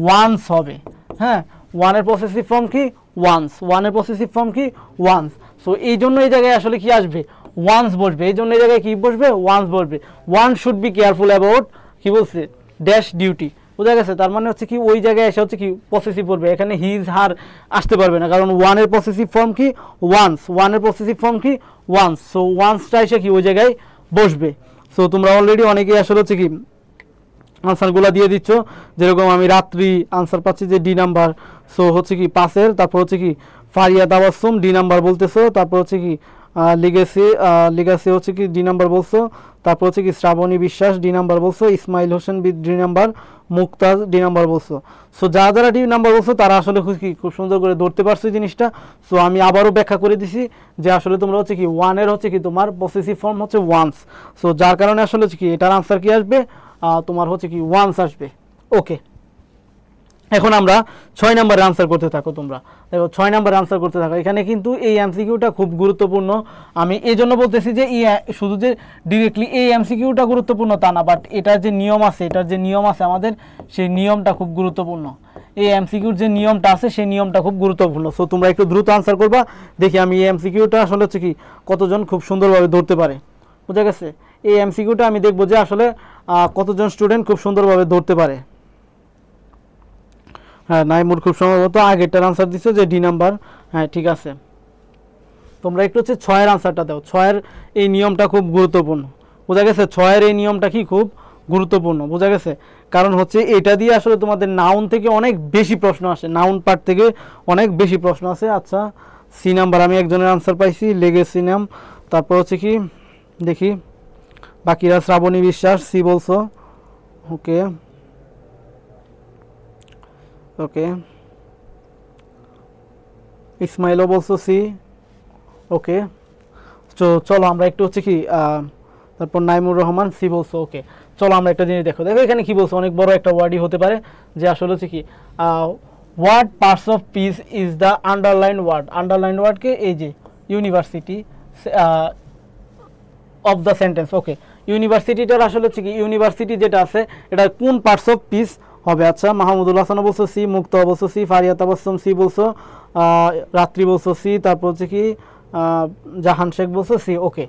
ওয়ান্স হবে। হ্যাঁ, ওয়ানের পসেসিভ ফর্ম কি ওয়ান্স, ওয়ানের পসেসিভ ফর্ম কি ওয়ান্স। সো এই জন্য এই জায়গায় আসলে কি আসবে, ওয়ান্স বসবে, এই জন্য এই জায়গায় কি বসবে, ওয়ান্স বসবে। One should be careful about কি বলছে, ড্যাশ ডিউটি। বোঝা গেছে? তার মানে হচ্ছে কি ওই জায়গায় এসে হচ্ছে কি পসেসিভ পড়বে, এখানে হিজ হার আসতে পারবে না, কারণ ওয়ানের পসেসিভ ফর্ম কি ওয়ান্স, ওয়ানের পসেসিভ ফর্ম কি ওয়ান্স। সো ওয়ান্সটা এসে কি ওই জায়গায় বসবে। সো তোমরা অলরেডি অনেকেই আসলে হচ্ছে কি আনসারগুলো দিয়ে দিচ্ছ, যেরকম আমি রাত্রি আনসার পাচ্ছি যে ডি নাম্বার। সো হচ্ছে কি পাসের, তারপর হচ্ছে কি ফারিয়া তাবাসসুম ডি নাম্বার বলতেছো, তারপর হচ্ছে কি লিগাসি হচ্ছে কি ডি নাম্বার বলছো, তারপর হচ্ছে কি শ্রাবণী বিশ্বাস ডি নাম্বার বলছো, Ismail Hossain D number, Muktaj D number বলছো। সো যারা ডি নাম্বার বলছো তারা আসলে খুব সুন্দর করে ধরতে পারছো জিনিসটা। সো আমি আবারও ব্যাখ্যা করে দিছি যে আসলে তোমরা হচ্ছে কি ওয়ানের হচ্ছে কি তোমার পসেসিভ ফর্ম হচ্ছে ওয়ান্স। সো যার কারণে আসলে হচ্ছে কি এটার আনসার কি আসবে, তোমার হচ্ছে কি ওয়ান্স আসবে। ওকে, এখন আমরা 6 নম্বরে আনসার করতে থাকো। তোমরা দেখো 6 নম্বরে আনসার করতে থাকো। এখানে কিন্তু এই এমসিকিউটা খুব গুরুত্বপূর্ণ। আমি এই জন্য বলতেছি যে শুধু যে ডিরেক্টলি এই এমসিকিউটা গুরুত্বপূর্ণ তা না, বাট এটার যে নিয়ম আছে, আমাদের সেই নিয়মটা খুব গুরুত্বপূর্ণ। এই এমসিকিউর যে নিয়মটা আছে সেই নিয়মটা খুব গুরুত্বপূর্ণ। সো তোমরা একটু দ্রুত আনসার করবা, দেখি আমি এই এমসিকিউটা আসলে হচ্ছে কি কতজন খুব সুন্দরভাবে ধরতে পারে। বুঝা গেছে? এই এমসিকিউটা আমি দেখবো যে আসলে কতজন স্টুডেন্ট খুব সুন্দরভাবে ধরতে পারে। হ্যাঁ, নাইমুর খুব সম্ভবত আগেরটার আনসার দিচ্ছে যে ডি নাম্বার। হ্যাঁ ঠিক আছে, তোমরা একটু হচ্ছে 6-এর আনসারটা দাও। 6-এর এই নিয়মটা খুব গুরুত্বপূর্ণ। বোঝা গেছে? 6-এর এই নিয়মটা কি খুব গুরুত্বপূর্ণ। বোঝা গেছে? কারণ হচ্ছে এটা দিয়ে আসলে তোমাদের নাউন থেকে অনেক বেশি প্রশ্ন আসে, নাউন পার্ট থেকে অনেক বেশি প্রশ্ন আসে। আচ্ছা, সি নাম্বার আমি একজনের আনসার পাইছি, লেগেসি নাম। তারপর হচ্ছে কি দেখি বাকিরা, শ্রাবণী বিশ্বাস সি বলছো, ওকে ওকে, ইসমাইলও বলছো সি, ওকে। তো চলো আমরা একটু হচ্ছে কি তারপর নাইমুর রহমান সি বলছো, ওকে। চলো আমরা একটা জিনিস দেখো এখানে কি বলছো, অনেক বড় একটা ওয়ার্ডই হতে পারে, যে আসলে হচ্ছে কি what parts of speech is the underline word. Underline ওয়ার্ডকে এই যে university of the sentence. Okay, ইউনিভার্সিটিটার আসলে হচ্ছে কি ইউনিভার্সিটি যেটা আছে এটা কোন পার্টস অফ পিস হবে। আচ্ছা, মাহমুদুল হাসান বলছো সি, মুক্ত বলছো সি, ফারিয়া তাবাসসুম সি বলছো, রাত্রি বলছো সি, তারপর হচ্ছে কি জাহান শেখ বলছো সি। ওকে,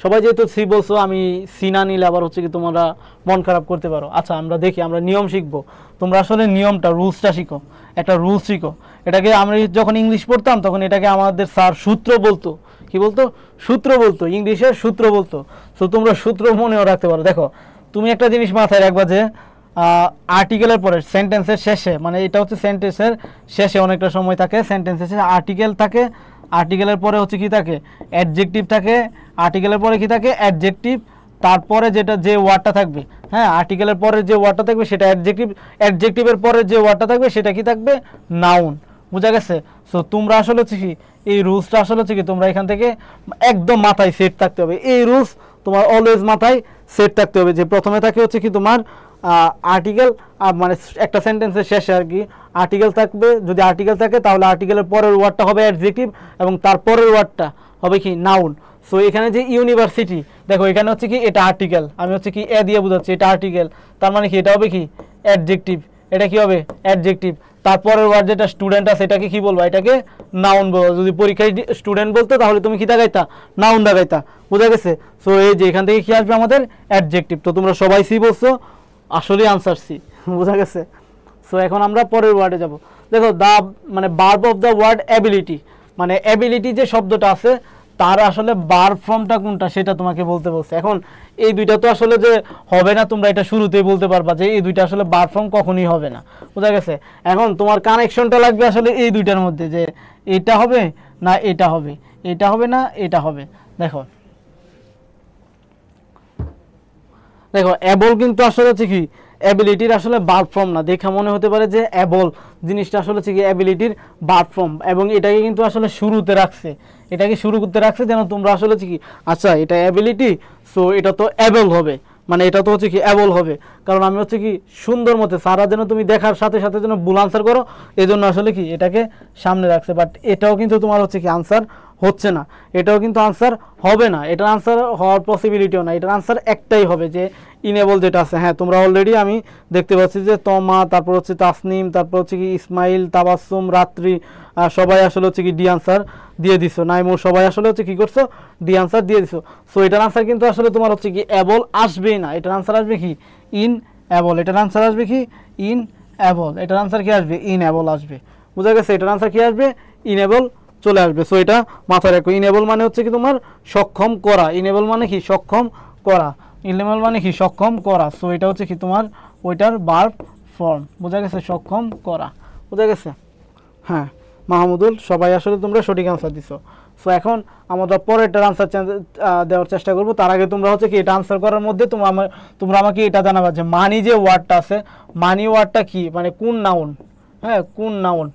সবাই যেহেতু সি বলছো, আমি সি না নিলে আবার হচ্ছে কি তোমরা মন খারাপ করতে পারো। আচ্ছা, আমরা দেখি, আমরা নিয়ম শিখবো। তোমরা আসলে নিয়মটা, রুলসটা শিখো, একটা রুলস শিখো। এটাকে আমরা যখন ইংলিশ পড়তাম তখন এটাকে আমাদের স্যার সূত্র বলতো। কি বলতো? সূত্র বলতো, ইংলিশের সূত্র বলতো। সো তোমরা সূত্র মনেও রাখতে পারো। দেখো, তুমি একটা জিনিস মাথায় রাখবা যে আর্টিকেলের পরে সেন্টেন্সের শেষে, মানে এটা হচ্ছে সেন্টেন্সের শেষে অনেকটা সময় থাকে, সেন্টেন্সের শেষে আর্টিকেল থাকে, আর্টিকেলের পরে হচ্ছে কি থাকে, অ্যাডজেক্টিভ থাকে, আর্টিকেলের পরে কি থাকে, অ্যাডজেক্টিভ, তারপরে যে ওয়ার্ডটা থাকবে, হ্যাঁ, আর্টিকেলের পরে যে ওয়ার্ডটা থাকবে সেটা অ্যাডজেক্টিভ, অ্যাডজেক্টিভের পরে যে ওয়ার্ডটা থাকবে সেটা কি থাকবে, নাউন। বুঝা গেছে? সো তোমরা আসলে হচ্ছে কি এই রুলসটা আসলে হচ্ছে কি তোমরা এখান থেকে একদম মাথায় সেট থাকতে হবে। এই রুলস তোমার অলওয়েজ মাথায় সেট থাকতে হবে যে প্রথমে থাকে হচ্ছে কি তোমার আর্টিকেল, মানে একটা সেন্টেন্সের শেষে আর কি আর্টিকেল থাকবে। যদি আর্টিকেল থাকে তাহলে আর্টিকেলের পরের ওয়ার্ডটা হবে অ্যাডজেক্টিভ এবং তার পরের ওয়ার্ডটা হবে কি নাউন। সো এখানে যে ইউনিভার্সিটি, দেখো এখানে হচ্ছে কি এটা আর্টিকেল, আমি হচ্ছে কি এ দিয়ে বোঝাচ্ছি, এটা আর্টিকেল, তার মানে কি এটা হবে কি অ্যাডজেক্টিভ, এটা কি হবে অ্যাডজেক্টিভ। তারপরের ওয়ার্ড যেটা স্টুডেন্ট আছে এটাকে কি বলবো, এটাকে নাউন বলবো। যদি পরীক্ষায় স্টুডেন্ট বলতো তাহলে তুমি কি দেখাইতা, নাউন দেখাইতা। বোঝা গেছে? সো এই যে এখান থেকে কি আসবে আমাদের অ্যাডজেক্টিভ। তো তোমরা সবাই সি বলছো, আসলে আনসার সি। বোঝা গেছে? সো এখন আমরা পরের ওয়ার্ডে যাব। দেখো দা মানে verb of the word ability, মানে অ্যাবিলিটি যে শব্দটা আছে তার আসলে ভার্ব ফর্মটা কোনটা সেটা তোমাকে বলতে বলছে। এখন এই দুইটা তো আসলে যে হবে না, তোমরা এটা শুরুতেই বলতে পারবা যে এই দুইটা আসলে ভার্ব ফর্ম কখনোই হবে না। বোঝা গেছে? এখন তোমার কানেকশনটা লাগবে আসলে এই দুইটার মধ্যে, যে এটা হবে না এটা হবে, এটা হবে না এটা হবে। দেখো দেখো অ্যাবল কিন্তু আসলে হচ্ছে কি অ্যাবিলিটির আসলে ভার্ব ফর্ম না। দেখা মনে হতে পারে যে অ্যাবল জিনিসটা আসলে হচ্ছে কি অ্যাবিলিটির ভার্ব ফর্ম, এবং এটাকে কিন্তু আসলে শুরুতে রাখছে, এটাকে শুরু করতে রাখছে যেন তোমরা আসলে হচ্ছে কি আচ্ছা এটা অ্যাবিলিটি, সো এটা তো অ্যাবল হবে, মানে এটা তো হচ্ছে কি অ্যাবল হবে। কারণ আমি হচ্ছে কি সুন্দর মতে সারা যেন তুমি দেখার সাথে সাথে যেন ভুল আনসার করো, এই জন্য আসলে কি এটাকে সামনে রাখছে। বাট এটাও কিন্তু তোমার হচ্ছে কি আনসার হচ্ছে না, এটাও কিন্তু আনসার হবে না, এটার আনসার হওয়ার পসিবিলিটিও না। এটার আনসার একটাই হবে যে ইনেবল যেটা আছে। হ্যাঁ তোমরা অলরেডি আমি দেখতে পাচ্ছি যে তমা, তারপর হচ্ছে তাসনিম, তারপর হচ্ছে কি ইসমাইল, তাবাসসুম, রাত্রি, সবাই আসলে হচ্ছে কি ডি আনসার দিয়ে দিছো। নাইমুর সবাই আসলে হচ্ছে কি করছো, ডি আনসার দিয়ে দিছো। সো এটার আনসার কিন্তু আসলে তোমার হচ্ছে কি অ্যাবল আসবেই না, এটার আনসার আসবে কি ইন অ্যাবল। এটার আনসার আসবে কি ইন অ্যাবল, এটার আনসার কি আসবে ইন অ্যাবল আসবে। বুঝা গেছে? এটার আনসার কি আসবে ইনএবল চলে আসবে। সো এটা মাথায় রাখো। ইনেবল মানে হচ্ছে কি তোমার সক্ষম করা, ইনেবল মানে কি সক্ষম করা, ইনেবল মানে কি সক্ষম করা। সো এটা হচ্ছে কি তোমার ওইটার ভার্ব ফর্ম। বোঝা গেছে? সক্ষম করা। বোঝা গেছে? হ্যাঁ মাহমুদুল সবাই আসলে তোমরা সঠিক আনসার দিছো। সো এখন আমরা পরেরটার আনসার দেওয়ার চেষ্টা করবো। তার আগে তোমরা হচ্ছে কি এটা আনসার করার মধ্যে তোমরা আমাকে এটা জানাবা যে মানি যে ওয়ার্ডটা আছে, মানি ওয়ার্ডটা কি, মানে কোন নাউন, হ্যাঁ কোন নাউন,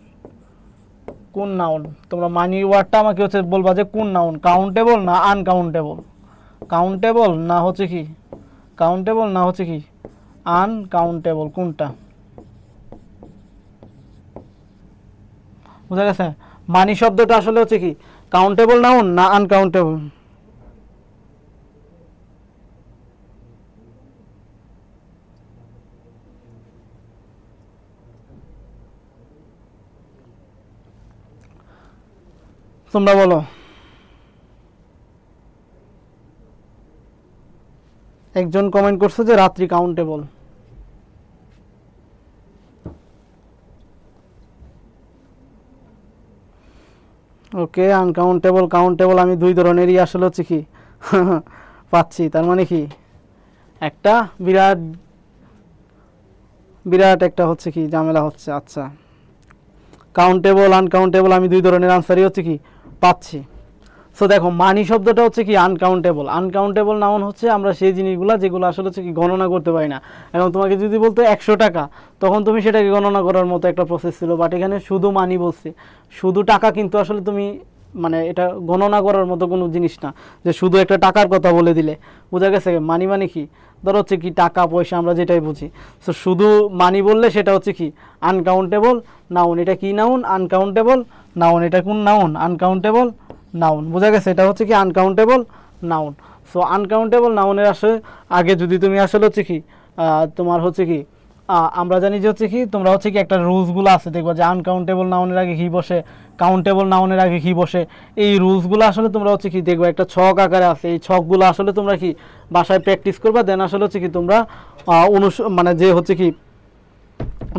কোন নাউন। তোমরা মানি ওয়ার্ডটা আমাকে হচ্ছে বলবা যে কোন নাউন, কাউন্টেবল না আনকাউন্টেবল, কাউন্টেবল না হচ্ছে কি কাউন্টেবল না হচ্ছে কি আনকাউন্টেবল, কোনটা। বুঝা গেছে? মানি শব্দটা আসলে হচ্ছে কি কাউন্টেবল নাউন না আনকাউন্টেবল। তোমরা বলো। একজন কমেন্ট করছে যে রাত্রি কাউন্টেবল। ওকে আনকাউন্টেবল, কাউন্টেবল আমি দুই ধরনেরই আসলে হচ্ছে কি পাচ্ছি। তার মানে কি একটা বিরাট বিরাট একটা হচ্ছে কি ঝামেলা হচ্ছে। আচ্ছা কাউন্টেবল আনকাউন্টেবল আমি দুই ধরনের আনসারই হচ্ছে কি পাচ্ছি। সো দেখো মানি শব্দটা হচ্ছে কি আনকাউন্টেবল, আনকাউন্টেবল নাউন হচ্ছে আমরা সেই জিনিসগুলো যেগুলো আসলে হচ্ছে কি গণনা করতে পারি না। এখন তোমাকে যদি বলতো 100 টাকা, তখন তুমি সেটাকে গণনা করার মতো একটা প্রসেস ছিল। বাট এখানে শুধু মানি বলছে, শুধু টাকা কিন্তু আসলে তুমি মানে এটা গণনা করার মতো কোনো জিনিস না যে শুধু একটা টাকার কথা বলে দিলে। বোঝা গেছে? মানি মানে কি ধরো হচ্ছে কি টাকা পয়সা আমরা যেটাই বুঝি। সো শুধু মানি বললে সেটা হচ্ছে কি আনকাউন্টেবল নাউন। এটা কি নাউন? Uncountable noun. এটা কোন নাউন? Uncountable noun. বোঝা গেছে? এটা হচ্ছে কি আনকাউন্টেবল নাউন। সো আনকাউন্টেবল নাউনের আসলে আগে যদি তুমি আসলে হচ্ছে কি তোমার হচ্ছে কি আমরা জানি যে হচ্ছে কি তোমরা হচ্ছে কি একটা রুলসগুলো আছে দেখবা যে আনকাউন্টেবল নাউনের আগে কি বসে, কাউন্টেবল নাউনের আগে কি বসে। এই রুলসগুলো আসলে তোমরা হচ্ছে কি দেখবা একটা ছক আকারে আছে। এই ছকগুলো আসলে তোমরা কি বাসায় প্র্যাকটিস করবা, দেন আসলে হচ্ছে কি তোমরা মানে যে হচ্ছে কি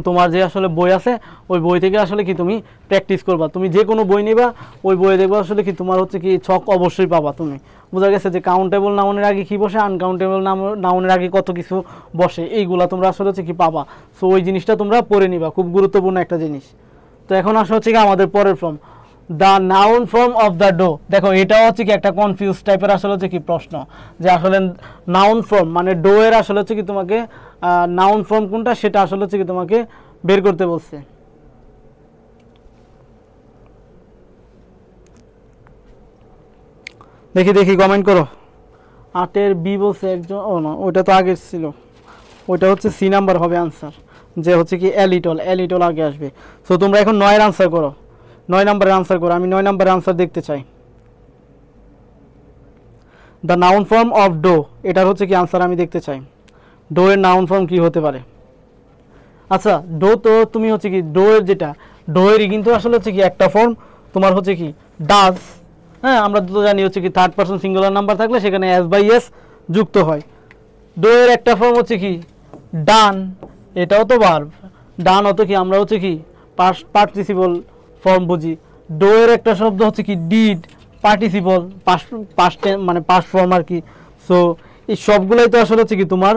তোমার যে আসলে বই আছে ওই বই থেকে আসলে কি তুমি প্র্যাকটিস করবা। তুমি যে কোনো বই নিবা ওই বইয়ে দেখবা আসলে কি তোমার হচ্ছে কি ছক অবশ্যই পাবা তুমি। বোঝা গেছে যে কাউন্টেবল নাউনের আগে কি বসে, আনকাউন্টেবল নাউনের আগে কত কিছু বসে, এইগুলা তোমরা আসলে হচ্ছে কি পাবা। সো ওই জিনিসটা তোমরা পড়ে নিবা, খুব গুরুত্বপূর্ণ একটা জিনিস। তো এখন আসলে হচ্ছে কি আমাদের পরের form, the noun form of the do. দেখো এটাও হচ্ছে কি একটা কনফিউজ টাইপের আসলে হচ্ছে কি প্রশ্ন, যে আসলে নাউন ফর্ম মানে ডো এর আসলে হচ্ছে কি তোমাকে নাউন ফর্ম কোনটা সেটা আসলে হচ্ছে কি তোমাকে বের করতে বলছে। দেখি দেখি কমেন্ট করো। 8-এর বি বলছে একজন, ও না ওইটা তো আগের ছিল, ওইটা হচ্ছে সি নাম্বার হবে আনসার, যে হচ্ছে কি অ্যালিটল আগে আসবে। সো তোমরা এখন 9-এর আনসার করো, 9 নাম্বারের আনসার করো, আমি 9 নাম্বারের আনসার দেখতে চাই। The noun form of do, এটার হচ্ছে কি আনসার আমি দেখতে চাই। ডো এর নাউন ফর্ম কি হতে পারে? আচ্ছা ডো তো তুমি হচ্ছে কি ডো এর যেটা, ডো এরই কিন্তু আসলে হচ্ছে কি একটা ফর্ম তোমার হচ্ছে কি ডাজ। হ্যাঁ আমরা তো জানি হচ্ছে কি থার্ড পারসন সিঙ্গুলার নাম্বার থাকলে সেখানে এস বাই এস যুক্ত হয়। ডো এর একটা ফর্ম হচ্ছে কি ডান, এটাও তো ভার্ব। ডান হতো কি আমরা হচ্ছে কি পাস্ট পার্টিসিপল ফর্ম বুঝি। ডো এর একটা শব্দ হচ্ছে কি ডিড, পার্টিসিপল পাস্ট মানে পাস্ট ফর্ম আর কি। সো এই সবগুলোই তো আসলে হচ্ছে কি তোমার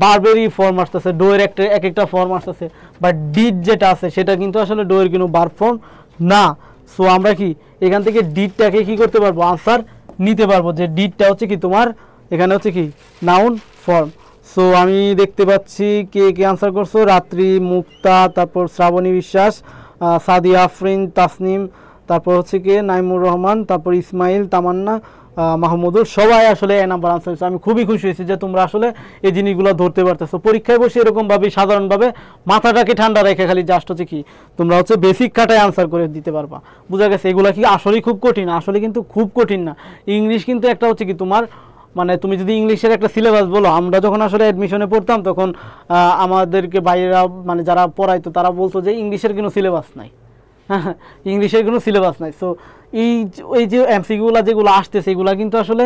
ভার্বেরই ফর্ম আসতেছে, ডো এর একটা এক একটা ফর্ম আসতেছে, বাট ডিড যেটা আছে সেটা কিন্তু আসলে ডো এর কোনো ভার্ব ফর্ম না। সো আমরা কি এখান থেকে ডিডটাকে কি করতে পারবো, আনসার নিতে পারবো যে ডিডটা হচ্ছে কি তোমার এখানে হচ্ছে কি নাউন ফর্ম। সো আমি দেখতে পাচ্ছি কে কে আনসার করছো, রাত্রি, মুক্তা, তারপর শ্রাবণী বিশ্বাস, সাদিয়া আফরিন, তাসনিম, তারপর হচ্ছে কি নাইমুর রহমান, তারপর ইসমাইল, তামান্না, মাহমুদুর, সবাই আসলে এ নাম্বার আনসার হয়েছে। আমি খুবই খুশি হয়েছি যে তোমরা আসলে এই জিনিসগুলো ধরতে পারতেছো। পরীক্ষায় বসে এরকমভাবে সাধারণভাবে মাথাটাকে ঠান্ডা রেখে খালি জাস্ট হচ্ছে কি তোমরা হচ্ছে বেসিক কাটায় আনসার করে দিতে পারবা। বোঝা গেছে? এগুলো কি আসলেই খুব কঠিন? আসলে কিন্তু খুব কঠিন না। ইংলিশ কিন্তু একটা হচ্ছে কি তোমার মানে তুমি যদি ইংলিশের একটা সিলেবাস বলো, আমরা যখন আসলে অ্যাডমিশনে পড়তাম তখন আমাদেরকে বাইরেরা মানে যারা পড়াইতো তারা বলতো যে ইংলিশের কোনো সিলেবাস নাই, ইংলিশের কোনো সিলেবাস নাই। সো এই যে এমসিকিউগুলো যেগুলো আসতেছে এগুলো কিন্তু আসলে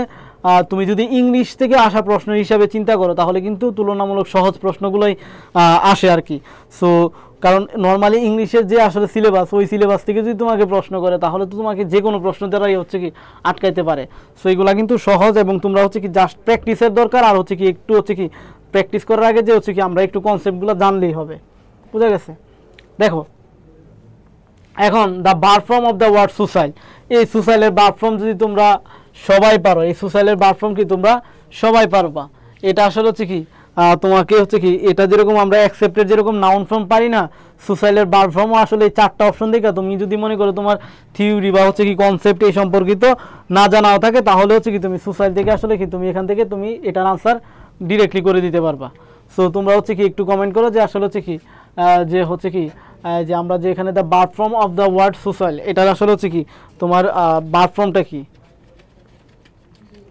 তুমি যদি ইংলিশ থেকে আসা প্রশ্ন হিসাবে চিন্তা করো তাহলে কিন্তু তুলনামূলক সহজ প্রশ্নগুলোই আসে আর কি। সো কারণ নর্মালি ইংলিশের যে আসলে সিলেবাস ওই সিলেবাস থেকে যদি তোমাকে প্রশ্ন করে তাহলে তো তোমাকে যে কোনো প্রশ্ন দ্বারাই হচ্ছে কি আটকাইতে পারে। সো এগুলো কিন্তু সহজ এবং তোমরা হচ্ছে কি জাস্ট প্র্যাকটিসের দরকার, আর হচ্ছে কি একটু হচ্ছে কি প্র্যাকটিস করার আগে যে হচ্ছে কি আমরা একটু কনসেপ্টগুলো জানলেই হবে। বুঝা গেছে? দেখো এখন the verb form of the word social, এই সুসাইলের ভার্ব ফর্ম যদি তোমরা সবাই পারো, এই সুসাইলের ভার্ব ফর্ম কি তোমরা সবাই পারবা। এটা আসলে হচ্ছে কি তোমাকে হচ্ছে কি এটা যেরকম আমরা অ্যাকসেপ্টেড যেরকম নাউন ফর্ম পারি না, সুসাইলের ভার্ব ফর্মও আসলে এই 4টা অপশন দেখে তুমি যদি মনে করো তোমার থিওরি বা হচ্ছে কি কনসেপ্ট এই সম্পর্কিত না জানাও থাকে তাহলে হচ্ছে কি তুমি সুসাইল থেকে আসলে কি তুমি এখান থেকে তুমি এটার আনসার ডিরেক্টলি করে দিতে পারবা। সো তোমরা হচ্ছে কি একটু কমেন্ট করো যে আসলে হচ্ছে কি যে হচ্ছে কি যে আমরা যে এখানে the verb form of the word social এটার আসলে হচ্ছে কি তোমার ভার্ব ফর্মটা কি,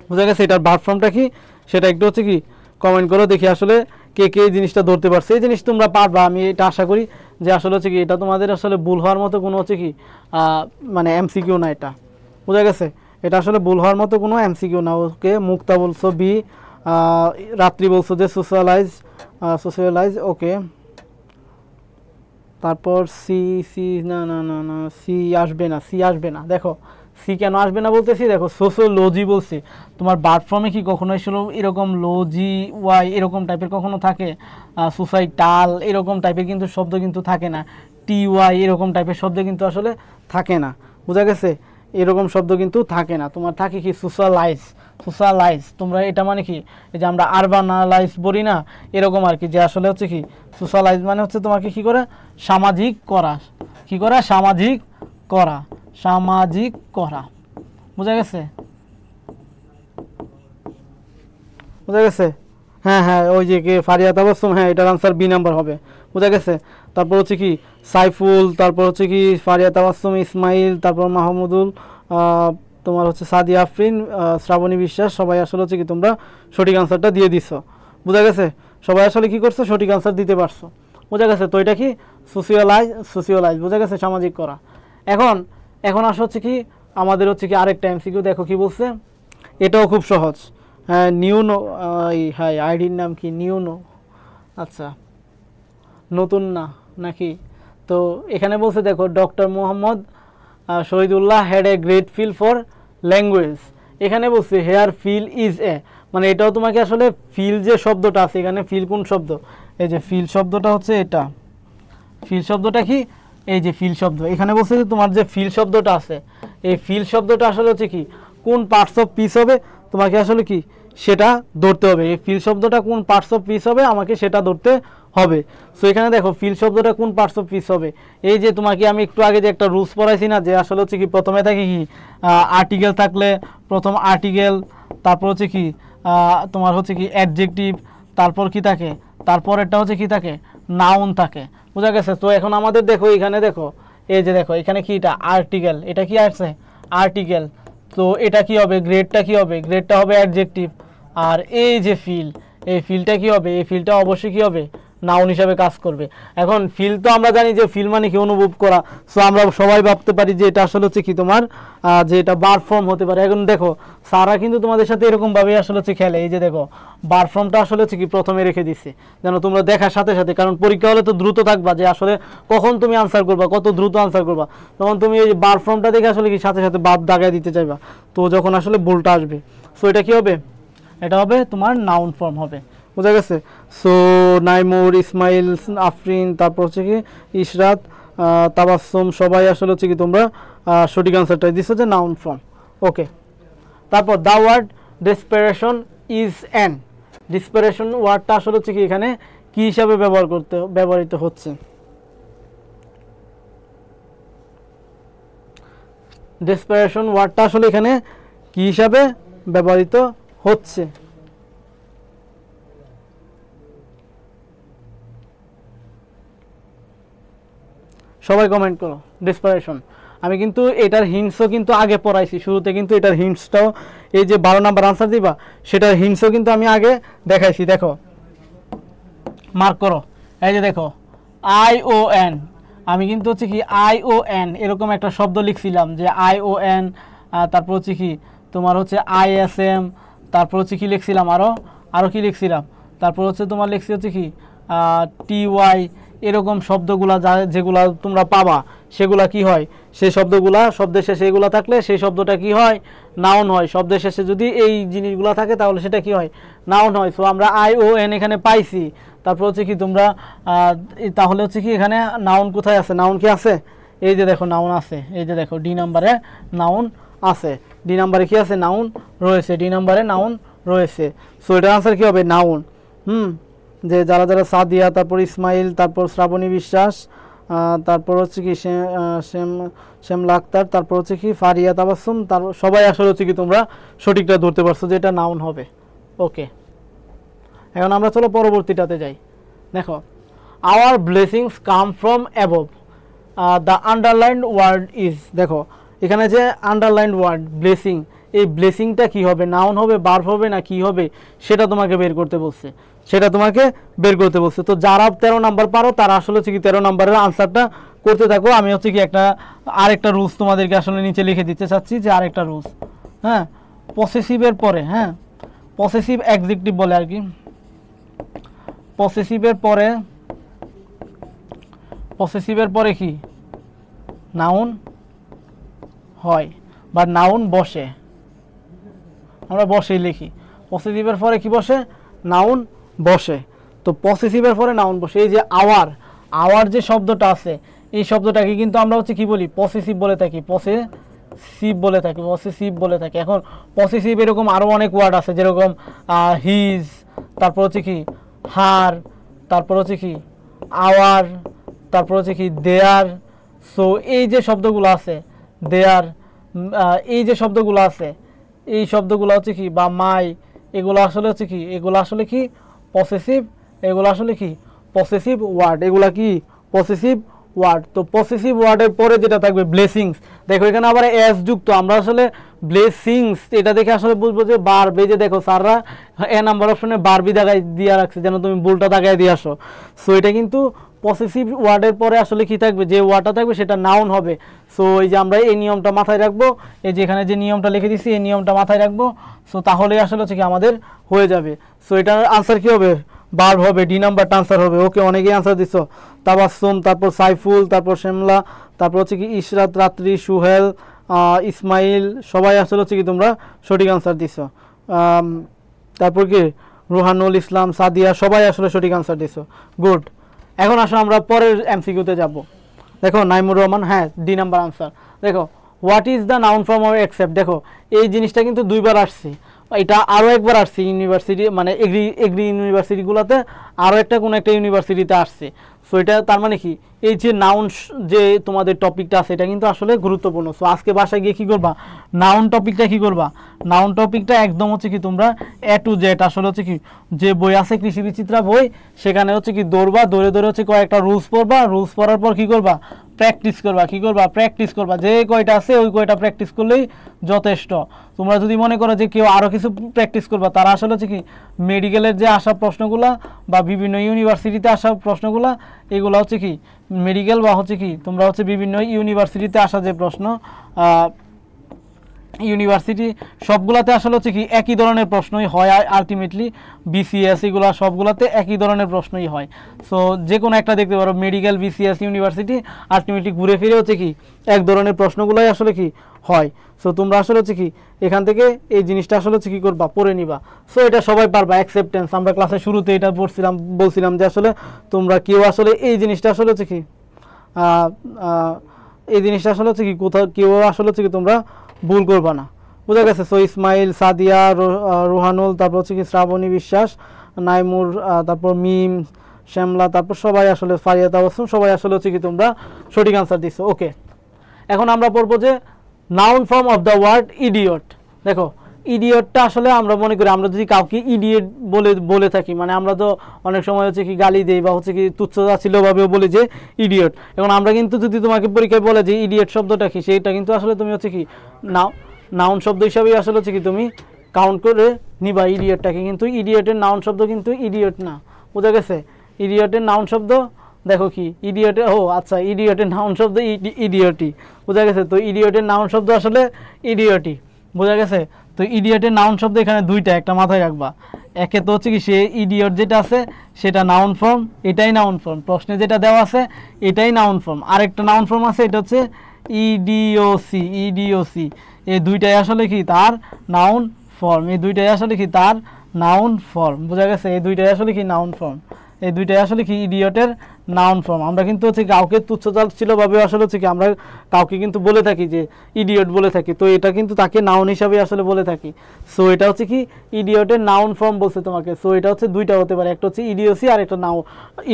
বুঝা গেছে? এটার ভার্ব ফর্মটা কি সেটা একটু হচ্ছে কি কমেন্ট করো, দেখি আসলে কে কে এই জিনিসটা ধরতে পারছে। এই জিনিস তোমরা পারবা, আমি এটা আশা করি যে আসলে হচ্ছে কি এটা তোমাদের আসলে ভুল হওয়ার মতো কোনো হচ্ছে কি মানে এমসিকিউ না এটা। বুঝা গেছে? এটা আসলে ভুল হওয়ার মতো কোনো এমসিকিউ না। ওকে মুক্তা বলছো বি, রাত্রি বলছো যে সোশ্যালাইজ ওকে, তারপর সি সি না না না না সি আসবে না। দেখো সি কেন আসবে না বলতেছি, দেখো সোশ্যোলজি বলছি, তোমার ভার্ব ফর্মে কি কখনো আসলে এরকম লজি ওয়াই এরকম টাইপের কখনো থাকে? সোসাইটাল এরকম টাইপের কিন্তু শব্দ কিন্তু থাকে না, টি ওয়াই এরকম টাইপের শব্দ কিন্তু আসলে থাকে না। বোঝা গেছে? এরকম শব্দ কিন্তু থাকে না, তোমার থাকে কি সোশ্যালাইজ। তোমরা এটা মানে কি এই যে আমরা আরবানালাইজ বলি না এরকম আর কি, যে আসলে হচ্ছে কি সোশ্যালাইজ মানে হচ্ছে তোমাকে কি করা, সামাজিক করা, কি করা, সামাজিক করা। বুঝা গেছে? হ্যাঁ হ্যাঁ ওই যে কে ফারিয়া তাবাসসুম, হ্যাঁ এটার আনসার বি নাম্বার হবে। বুঝা গেছে? তারপর হচ্ছে কি সাইফুল, তারপর হচ্ছে কি ফারিয়া তাবাসসুম, ইসমাইল, তারপর মাহমুদুল, তোমার হচ্ছে সাদিয়া আফরিন, শ্রাবণী বিশ্বাস, সবাই আসলে হচ্ছে কি তোমরা সঠিক আনসারটা দিয়ে দিচ্ছ। বুঝা গেছে? সবাই আসলে কি করছো, সঠিক আনসার দিতে পারছো। বুঝা গেছে? তো এটা কি সোশিয়ালাইজ, বুঝা গেছে, সামাজিক করা। এখন আসা হচ্ছে কি আমাদের হচ্ছে কি আরেকটা এমসিকিউ, দেখো কি বলছে, এটাও খুব সহজ। হ্যাঁ নিউনো, হ্যাঁ আইডির নাম কি নিউনো, আচ্ছা নতুন না নাকি? তো এখানে বলছে দেখো doctor Mohammad Shahidullah had a great feel for language. এখানে বলছে হেয়ার ফিল ইজ এ, মানে এটাও তোমাকে আসলে ফিল যে শব্দটা আছে এখানে ফিল কোন শব্দ, এই যে ফিল শব্দটা হচ্ছে এটা, ফিল শব্দটা কি, এই যে ফিল শব্দ। এখানে বলছে যে তোমার যে ফিল শব্দটা আছে এই ফিল শব্দটা আসলে হচ্ছে কি কোন পার্টস অফ পিস হবে তোমাকে আসলে কি সেটা ধরতে হবে। এই ফিল শব্দটা কোন পার্টস অফ পিস হবে আমাকে সেটা ধরতে হবে। সো এখানে দেখো ফিল শব্দটা কোন পার্টস অফ স্পিচ হবে, এই যে তোমাকে আমি একটু আগে যে একটা রুলস পড়াইছি না, যে আসলে হচ্ছে কি প্রথমে থাকে কি আর্টিকেল থাকলে প্রথম আর্টিকেল, তারপর হচ্ছে কি তোমার হচ্ছে কি অ্যাডজেক্টিভ, তারপর কি থাকে, তারপরেরটা হচ্ছে কি থাকে, নাউন থাকে। বুঝা গেছে? তো এখন আমাদের দেখো এখানে দেখো, এই যে দেখো এখানে কি, এটা আর্টিকেল, এটা কি আসছে আর্টিকেল। তো এটা কি হবে, গ্রেডটা কি হবে, গ্রেডটা হবে অ্যাডজেক্টিভ। আর এই যে ফিল, এই ফিলটা কি হবে, এই ফিলটা অবশ্যই কি হবে, নাউন হিসাবে কাজ করবে। এখন ফিল তো আমরা জানি যে ফিল মানে কি, অনুভব করা। সো আমরা সবাই ভাবতে পারি যে এটা আসলে হচ্ছে কি তোমার যে এটা বার ফর্ম হতে পারে। এখন দেখো সারা কিন্তু তোমাদের সাথে এরকমভাবে আসলে হচ্ছে খেলে, এই যে দেখো বার ফর্মটা আসলে হচ্ছে কি প্রথমে রেখে দিচ্ছে, যেন তোমরা দেখার সাথে সাথে, কারণ পরীক্ষা হলে তো দ্রুত থাকবা যে আসলে কখন তুমি আনসার করবা, কত দ্রুত আনসার করবা, তখন তুমি এই বার ফর্মটা দেখে আসলে কি সাথে সাথে বাদ দাগায় দিতে চাইবা, তো যখন আসলে ভুলটা আসবে। সো এটা কি হবে, এটা হবে তোমার নাউন ফর্ম হবে। বোঝা গেছে? সো নাইমুর, ইসমাইল, আফরিন, তারপর হচ্ছে কি ইশরাত, তাবাসসুম, সবাই আসলে হচ্ছে কি তোমরা সঠিক আনসারটা দিচ্ছ যে নাউন ফর্ম। ওকে, তারপর the word desperation is an, desperation ওয়ার্ডটা আসলে হচ্ছে কি এখানে কি হিসাবে ব্যবহৃত হচ্ছে, ডেসপারেশন ওয়ার্ডটা আসলে এখানে কি হিসাবে ব্যবহৃত হচ্ছে। সবাই কমেন্ট করো ডেসপারেশন। আমি কিন্তু এটার হিন্টসও কিন্তু আগে পড়াইছি শুরুতে, কিন্তু এটার হিন্টসটাও এই যে 12 নাম্বার আনসার দিবা সেটার হিন্টসও কিন্তু আমি আগে দেখাইছি। দেখো মার্ক করো, এই যে দেখো ION, আমি কিন্তু হচ্ছে কি ION এরকম একটা শব্দ লিখছিলাম যে ION, তারপর হচ্ছে কি তোমার হচ্ছে ISM, তারপর হচ্ছে কি লিখছিলাম আরও কি লিখছিলাম, তারপর হচ্ছে তোমার লিখছি হচ্ছে কি TY, এরকম শব্দগুলা যেগুলা তোমরা পাবা সেগুলা কি হয়, সেই শব্দগুলা শব্দের শেষে এগুলা থাকলে সেই শব্দটা কি হয়, নাউন হয়। শব্দের শেষে যদি এই জিনিসগুলা থাকে তাহলে সেটা কি হয়, নাউন হয়। সো আমরা ION এখানে পাইছি। তারপর হচ্ছে কি তোমরা তাহলে হচ্ছে কি এখানে নাউন কোথায় আছে, নাউন কি আছে, এই যে দেখো নাউন আছে, এই যে দেখো ডি নাম্বারে নাউন আছে, ডি নাম্বারে কি আছে, নাউন রয়েছে, ডি নাম্বারে নাউন রয়েছে। সো এটার আনসার কি হবে, নাউন। যে যারা যারা সাদিয়া, তারপর ইসমাইল, তারপর শ্রাবণী বিশ্বাস, তারপর হচ্ছে কি শ্যামলা আক্তার, তারপর হচ্ছে কি ফারিয়া তাবাসসুম, তারপর সবাই আসলে হচ্ছে কি তোমরা সঠিকটা ধরতে পারছো যে এটা নাউন হবে। ওকে, এখন আমরা চলো পরবর্তীটাতে যাই। দেখো our blessings come from above, the underlined word is, দেখো এখানে যে আন্ডারলাইন্ড ওয়ার্ড ব্লেসিং, এই ব্লেসিংটা কি হবে, নাউন হবে, ভার্ব হবে না কি হবে, সেটা তোমাকে বের করতে বলছে, সেটা তোমাকে বের করতে বলছে। তো যারা 13 নাম্বার পারো তারা আসলে হচ্ছে কি 13 নাম্বারের আনসারটা করতে থাকো। আমি হচ্ছে কি আরেকটা রুলস তোমাদেরকে আসলে নিচে লিখে দিতে চাচ্ছি, যে আরেকটা রুলস, হ্যাঁ, পসেসিভের পরে, হ্যাঁ পসেসিভ অ্যাডজেক্টিভ বলে আর কি, পসেসিভের পরে কি নাউন হয় বা নাউন বসে, আমরা বসেই লিখি, পসেসিভের পরে কি বসে, নাউন বসে। তো পসেসিভের পরে নাউন বসে। এই যে আওয়ার যে শব্দটা আছে, এই শব্দটাকে কিন্তু আমরা হচ্ছে কি বলি, পসেসিভ বলে থাকি, পসেসিভ বলে থাকি। এখন পসেসিভ এরকম আরও অনেক ওয়ার্ড আছে, যেরকম হিজ, তারপর হচ্ছে কি হার, তারপর হচ্ছে কি আওয়ার, তারপর হচ্ছে কি দেয়ার। সো এই যে শব্দগুলো আছে দেয়ার, এই যে শব্দগুলো আছে, এই শব্দগুলো হচ্ছে কি বা মাই, এগুলো আসলে হচ্ছে কি, এগুলো আসলে কি পসেসিভ, এগুলো আসলে কি পসেসিভ ওয়ার্ড, এগুলা কি পসেসিভ ওয়ার্ড। তো পসেসিভ ওয়ার্ডের পরে যেটা থাকবে ব্লেসিংস, দেখো এখানে আবার এস যুক্ত, আমরা আসলে ব্লেসিংস এটা দেখে আসলে বুঝবো যে বার বেজে, দেখো স্যাররা নাম্বার অপশনে বারবি দাগাই দিয়ে রাখছে যেন তুমি ভুলটা দাগাই দিয়ে আসো। সো এটা কিন্তু পসেসিভ ওয়ার্ডের পরে আসলে কি থাকবে, যে ওয়ার্ডটা থাকবে সেটা নাউন হবে। সো এই যে আমরা এই নিয়মটা মাথায় রাখবো, এই যে এখানে যে নিয়মটা লিখে দিচ্ছি এই নিয়মটা মাথায় রাখবো। সো তাহলেই আসলে হচ্ছে কি আমাদের হয়ে যাবে। সো এটার আনসার কি হবে, ভার্ব হবে, ডি নাম্বারটা আনসার হবে। ওকে, অনেকেই আনসার দিচ্ছ, তাবাসসুম, তারপর সাইফুল, তারপর শ্যামলা, তারপর হচ্ছে কি ইশরাত, রাত্রি, সুহেল, ইসমাইল, সবাই আসলে হচ্ছে কি তোমরা সঠিক আনসার দিচ্ছ। তারপর কি রুহানুল ইসলাম, সাদিয়া, সবাই আসলে সঠিক আনসার দিচ্ছ, গুড। এখন আসো আমরা পরের এমসিকিউতে যাব। দেখো নাইমুর রহমান, হ্যাঁ ডি নাম্বার আনসার। দেখো what is the noun form of accept, দেখো এই জিনিসটা কিন্তু দুইবার আসছে। এটা আরও একবার আসছে ইউনিভার্সিটি, মানে এগ্রি ইউনিভার্সিটিগুলোতে আরও একটা কোনো একটা ইউনিভার্সিটিতে আসছে। সো এটা তার মানে কি, এই যে নাউন যে তোমাদের টপিকটা আছে এটা কিন্তু আসলে গুরুত্বপূর্ণ। সো আজকে বাসায় গিয়ে কী করবা, নাউন টপিকটা কী করবা, নাউন টপিকটা একদম হচ্ছে কি তোমরা A to Z আসলে হচ্ছে কি, যে বই আছে কৃষি বিচিত্রা বই, সেখানে হচ্ছে কি দৌড়বা, দৌড়ে দৌড়ে হচ্ছে কয়েকটা রুলস পড়বা, রুলস পড়ার পর কী করবা, প্র্যাকটিস করবা, কী করবা, প্র্যাকটিস করবা, যে কয়টা আছে ওই কয়টা প্র্যাকটিস করলেই যথেষ্ট। তোমরা যদি মনে করো যে কেউ আরও কিছু প্র্যাকটিস করবা, তারা আসলে হচ্ছে কি মেডিকেলের যে আসা প্রশ্নগুলা বা বিভিন্ন ইউনিভার্সিটিতে আসা প্রশ্নগুলা, এগুলো হচ্ছে কি মেডিকেল বা হচ্ছে কি তোমরা হচ্ছে বিভিন্ন ইউনিভার্সিটিতে আসা যে প্রশ্ন, ইউনিভার্সিটি সবগুলাতে আসলে হচ্ছে কি একই ধরনের প্রশ্নই হয় আলটিমেটলি, বিসিএস এগুলো সবগুলাতে একই ধরনের প্রশ্নই হয়। সো যে কোনো একটা দেখতে পারো মেডিকেল, বিসিএস, ইউনিভার্সিটি, আলটিমেটলি ঘুরে ফিরে হচ্ছে কি এক ধরনের প্রশ্নগুলোই আসলে কি হয়। সো তোমরা আসলে হচ্ছে কি এখান থেকে এই জিনিসটা আসলে হচ্ছে কী করবা, পড়ে নিবা। সো এটা সবাই পারবা, অ্যাকসেপ্টেন্স আমরা ক্লাসের শুরুতে এটা বলছিলাম যে আসলে তোমরা কেউ আসলে এই জিনিসটা আসলে হচ্ছে কি এই জিনিসটা আসলে হচ্ছে কি কোথাও কেউ আসলে হচ্ছে কি তোমরা ভুল করবা না, বোঝা গেছে। সো ইসমাইল, সাদিয়া, রোহানুল, তারপর হচ্ছে কি শ্রাবণী বিশ্বাস, নাইমুর, তারপর মিম, শ্যামলা, তারপর সবাই আসলে ফারিয়া তাবাসসুম, সবাই আসলে হচ্ছে কি তোমরা সঠিক আনসার দিচ্ছ। ওকে, এখন আমরা পড়বো যে noun form of the word idiot. দেখো ইডিয়টটা আসলে আমরা মনে করি, আমরা যদি কাউকে ইডিয়েট বলে থাকি, মানে আমরা তো অনেক সময় হচ্ছে কি গালি দেই বা হচ্ছে কি তুচ্ছতাচ্ছিল্যভাবেও বলি যে ইডিয়ট। এখন আমরা কিন্তু যদি তোমাকে পরীক্ষায় বলে যে ইডিয়ট শব্দটা কি, সেইটা কিন্তু আসলে তুমি হচ্ছে কি নাউন শব্দ হিসাবেই আসলে হচ্ছে কি তুমি কাউন্ট করে নিবা ইডিয়টটাকে, কিন্তু ইডিয়টের নাউন শব্দ কিন্তু ইডিয়ট না, বোঝা গেছে। ইডিয়টের নাউন শব্দ দেখো কি ইডিয়টের, ও আচ্ছা, ইডিয়টের নাউন শব্দ ইডিয়টি, বোঝা গেছে। তো ইডিয়টের নাউন শব্দ আসলে ইডিয়টি, বোঝা গেছে। তো ইডিয়টের নাউন শব্দ এখানে দুইটা, একটা মাথায় রাখবা। একে তো হচ্ছে কি সে ইডিয়ট যেটা আছে সেটা নাউন ফর্ম, এটাই নাউন ফর্ম, প্রশ্নে যেটা দেওয়া আছে এটাই নাউন ফর্ম। আরেকটা নাউন ফর্ম আছে, এটা হচ্ছে ইডিওসি, এই দুইটাই আসলে কি তার নাউন ফর্ম, এই দুইটাই আসলে কি তার নাউন ফর্ম, বোঝা গেছে। এই দুইটাই আসলে কি নাউন ফর্ম, এই দুইটাই আসলে কি ইডিয়টের নাউন ফর্ম। আমরা কিন্তু হচ্ছে কাউকে তুচ্ছতাচ্ছিল্যভাবে আসলে হচ্ছে কি আমরা কাউকে কিন্তু বলে থাকি যে ইডিয়ট বলে থাকি, তো এটা কিন্তু তাকে নাউন হিসাবে আসলে বলে থাকি। সো এটা হচ্ছে কি ইডিয়টের নাউন ফর্ম বলছে তোমাকে। সো এটা হচ্ছে দুইটা হতে পারে, একটা হচ্ছে ইডিওসি আর একটা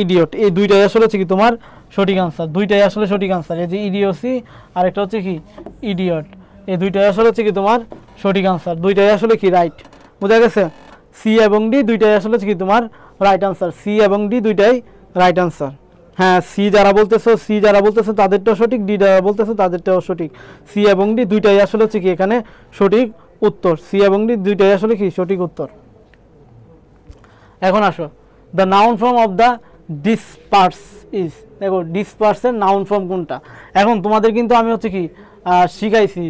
ইডিয়ট, এই দুইটাই আসলে হচ্ছে কি তোমার সঠিক আনসার, দুইটাই আসলে সঠিক আনসার। এই যে ইডিওসি আর একটা হচ্ছে কি ইডিয়ট, এই দুইটাই আসলে হচ্ছে কি তোমার সঠিক আনসার, দুইটাই আসলে কি রাইট, বোঝা গেছে। সি এবং ডি দুইটাই আসলে হচ্ছে কি তোমার রাইট আনসার, সি এবং ডি দুইটাই রাইট আনসার। হ্যাঁ, সি যারা বলতেছো তাদেরটাও সঠিক, ডি যারা বলতেছো তাদেরটাও সঠিক। সি এবং ডি দুইটাই আসলে হচ্ছে কি এখানে সঠিক উত্তর, সি এবং ডি দুইটাই আসলে কি সঠিক উত্তর। এখন আসো, the noun form of the disperse is. দেখো ডিসপার্সের নাউন ফর্ম কোনটা। এখন তোমাদের কিন্তু আমি হচ্ছে কি শিখাইছি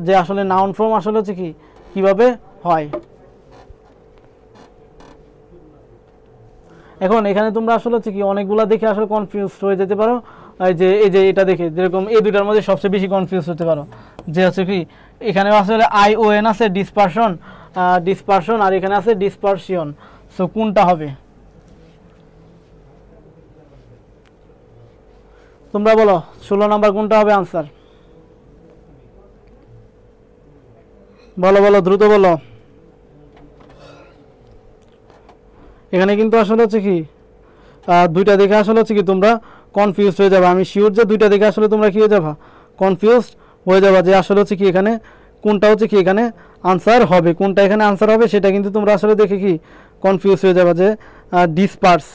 যে আসলে নাউন ফর্ম আসলে হচ্ছে কি কিভাবে হয়। এখন এখানে তোমরা আসলে হচ্ছে কি অনেকগুলা দেখে আসলে কনফিউজ হয়ে যেতে পারো, এই যে এটা দেখে যেরকম এই দুইটার মধ্যে সবচেয়ে বেশি কনফিউজ হতে পারো, যে হচ্ছে কি এখানে আসলে ION আছে ডিসপারশন, আর এখানে আছে ডিসপারশন। সো কোনটা হবে তোমরা বলো, 16 নাম্বার কোনটা হবে আনসার? বলো দ্রুত বলো। এখানে কিন্তু আসলে হচ্ছে কি দুইটা দেখে আসলে হচ্ছে কি তোমরা কনফিউজ হয়ে যাবে। আমি শিওর যে দুইটা দেখে আসলে তোমরা কি হয়ে যাবা, কনফিউজ হয়ে যাবা যে আসলে হচ্ছে কি এখানে কোনটা হচ্ছে কি এখানে আনসার হবে, কোনটা এখানে আনসার হবে সেটা কিন্তু তোমরা আসলে দেখে কি কনফিউজ হয়ে যাবা যে ডিসপার্স।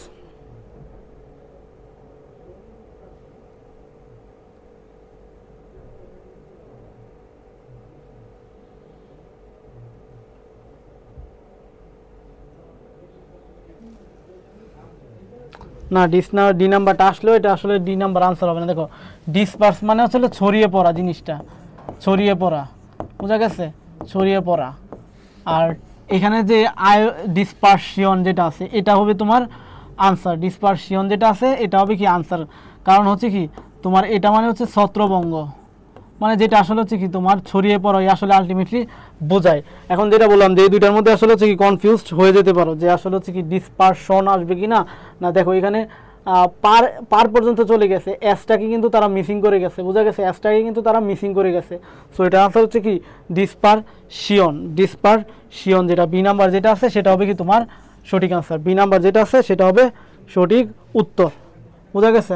না ডি নাম্বারটা আসলেও এটা আসলে ডি নাম্বার আনসার হবে না। দেখো ডিসপার্স মানে হচ্ছে ছড়িয়ে পড়া, জিনিসটা ছড়িয়ে পড়া, বোঝা গেছে, ছড়িয়ে পড়া। আর এখানে যে ডিসপারশন যেটা আছে এটা হবে তোমার আনসার, ডিসপারশন যেটা আছে এটা হবে কি আনসার। কারণ হচ্ছে কি তোমার এটা মানে হচ্ছে ছত্রভঙ্গ, মানে যেটা আসলে হচ্ছে কি তোমার ছড়িয়ে পড়াই আসলে আলটিমেটলি বোঝায়। এখন যেটা বললাম যে এই দুইটার মধ্যে আসলে হচ্ছে কি কনফিউজড হয়ে যেতে পারো যে আসলে হচ্ছে কি ডিসপারশন আসবে কি না। দেখো এখানে পার পার পর্যন্ত চলে গেছে, এসটাকে কিন্তু তারা মিসিং করে গেছে, বোঝা গেছে, এসটাকে কিন্তু তারা মিসিং করে গেছে। সো এটা আনসার হচ্ছে কি ডিসপারশিয়ন, যেটা বি নাম্বার যেটা আছে সেটা হবে কি তোমার সঠিক আনসার, বি নাম্বার যেটা আছে সেটা হবে সঠিক উত্তর, বোঝা গেছে।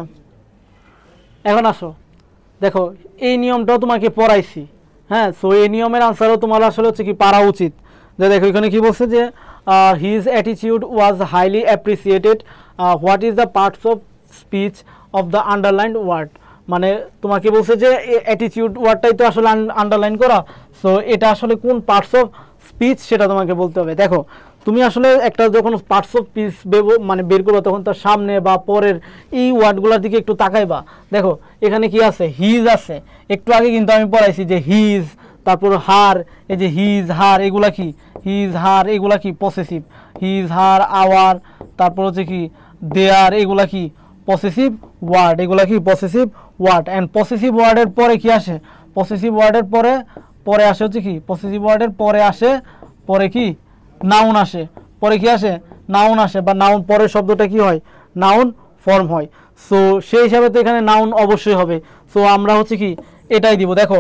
এখন আসো দেখো এই নিয়মটাও তোমাকে পড়াইছি, হ্যাঁ। সো এই নিয়মের আনসারও তোমার আসলে হচ্ছে কি পারা উচিত। যে দেখো এখানে কি বলছে যে his attitude was highly appreciated, what is the parts of speech of the underlined word, মানে তোমাকে বলছে যে অ্যাটিটিউড ওয়ার্ডটাই তো আসলে আন্ডারলাইন করা। সো এটা আসলে কোন পার্টস অফ স্পিচ সেটা তোমাকে বলতে হবে। দেখো তুমি আসলে একটা যখন পার্টস অফ স্পিচ মানে বের করবো তখন তার সামনে বা পরের এই ওয়ার্ডগুলোর দিকে একটু তাকাইবা। দেখো এখানে কি আছে, হিজ আছে, একটু আগে কিন্তু আমি পড়াইছি যে হিজ, তারপর হার, এই যে হিজ হার এগুলা কি, হিজ হার এগুলা কি পসেসিভ, হিজ হার আওয়ার, তারপর হচ্ছে কি দেয়ার, এগুলা কি পসেসিভ ওয়ার্ড, এগুলা কি পসেসিভ ওয়ার্ড। অ্যান্ড পসেসিভ ওয়ার্ডের পরে কি আসে, পসেসিভ ওয়ার্ডের পরে আসে হচ্ছে কি, পসেসিভ ওয়ার্ডের পরে আসে পরে কি নাউন আসে, পরে কি আসে নাউন আসে, বা নাউন পরের শব্দটা কি হয় নাউন ফর্ম হয়। সো সেই হিসাবে তো এখানে নাউন অবশ্যই হবে। সো আমরা হচ্ছে কি এটাই দিব। দেখো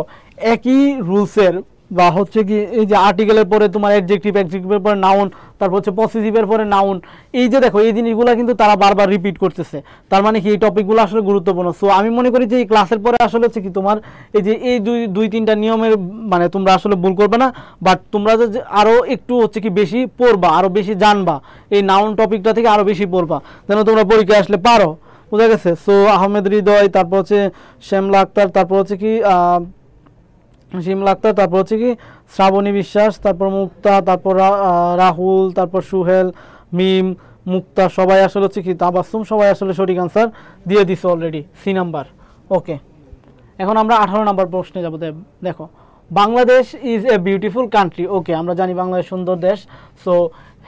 একই রুলসের বা হচ্ছে কি এই যে আর্টিকেলের পরে তোমার অ্যাডজেক্টিভের পরে নাউন, তারপর হচ্ছে পসেসিভের পরে নাউন, এই যে দেখো এই জিনিসগুলো কিন্তু তারা বারবার রিপিট করতেছে, তার মানে কি এই টপিকগুলো আসলে গুরুত্বপূর্ণ। সো আমি মনে করি যে এই ক্লাসের পরে আসলে হচ্ছে কি তোমার এই যে এই দুই তিনটা নিয়মের মানে তোমরা আসলে ভুল করবে না, বাট তোমরা যে আরও একটু হচ্ছে কি বেশি পড়বা, আরও বেশি জানবা, এই নাউন টপিকটা থেকে আরও বেশি পড়বা যেন তোমরা পরীক্ষায় আসলে পারো, বোঝা গেছে। সো আহমেদ হৃদয়, তারপর হচ্ছে শ্যামলা আক্তার, তারপর হচ্ছে কি শিমলা আক্তার, তারপর হচ্ছে কি শ্রাবণী বিশ্বাস, তারপর মুক্তা, তারপর রাহুল, তারপর সুহেল, মিম, মুক্তা, সবাই আসলে হচ্ছে কি তাবাসসুম, সবাই আসলে সঠিক আনসার দিয়ে দিছে অলরেডি, সি নাম্বার। ওকে, এখন আমরা 18 নাম্বার প্রশ্নে যাব। দেখো Bangladesh is a beautiful country. Okay, আমরা জানি বাংলাদেশ সুন্দর দেশ। So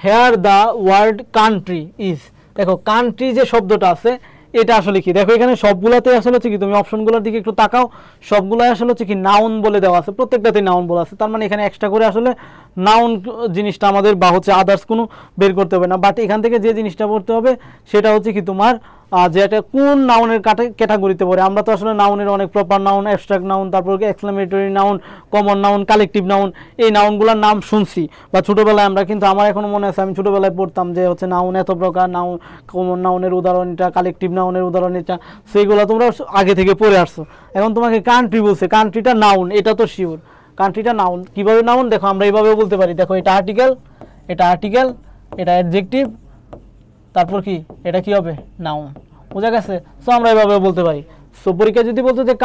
here the word country is, দেখো কান্ট্রি যে শব্দটা আছে এটা আসলে কি, দেখো এখানে সবগুলাতে আসলে হচ্ছে কি তুমি অপশনগুলোর দিকে একটু তাকাও, সবগুলাই আসলে হচ্ছে কি নাউন বলে দেওয়া আছে, প্রত্যেকটাতে নাউন বলা আছে, তার মানে এখানে এক্সট্রা করে আসলে নাউন জিনিসটা আমাদের বা হচ্ছে আদার্স কোনো বের করতে হবে না। বাট এখান থেকে যে জিনিসটা পড়তে হবে সেটা হচ্ছে কি তোমার যে এটা কোন নাউনের ক্যাটাগরিতে পড়ে। আমরা তো আসলে নাউনের অনেক প্রপার নাউন, অ্যাবস্ট্রাক্ট নাউন, তারপর exclamatory noun, common noun, collective noun, এই নাউনগুলোর নাম শুনছি বা ছোটোবেলায় আমরা কিন্তু আমার এখনও মনে আছে আমি ছোটোবেলায় পড়তাম যে হচ্ছে নাউন এত প্রকার, নাউন কমন নাউনের উদাহরণ এটা, কালেকটিভ নাউনের উদাহরণ এটা, সেইগুলো তোমরা আগে থেকে পড়ে আসছো। এখন তোমাকে কান্ট্রি বলছে, কান্ট্রিটা নাউন, এটা তো শিওর কান্ট্রিটা নাউন। কীভাবে নাউন দেখো আমরা এইভাবেও বলতে পারি, দেখো এটা আর্টিকেল, এটা অ্যাডজেক্টিভ, তারপর কি এটা কি হবে নাউন, বোঝা গেছে। সো আমরা এভাবে বলতে পারি। সো পরীক্ষা যদি বলতো যে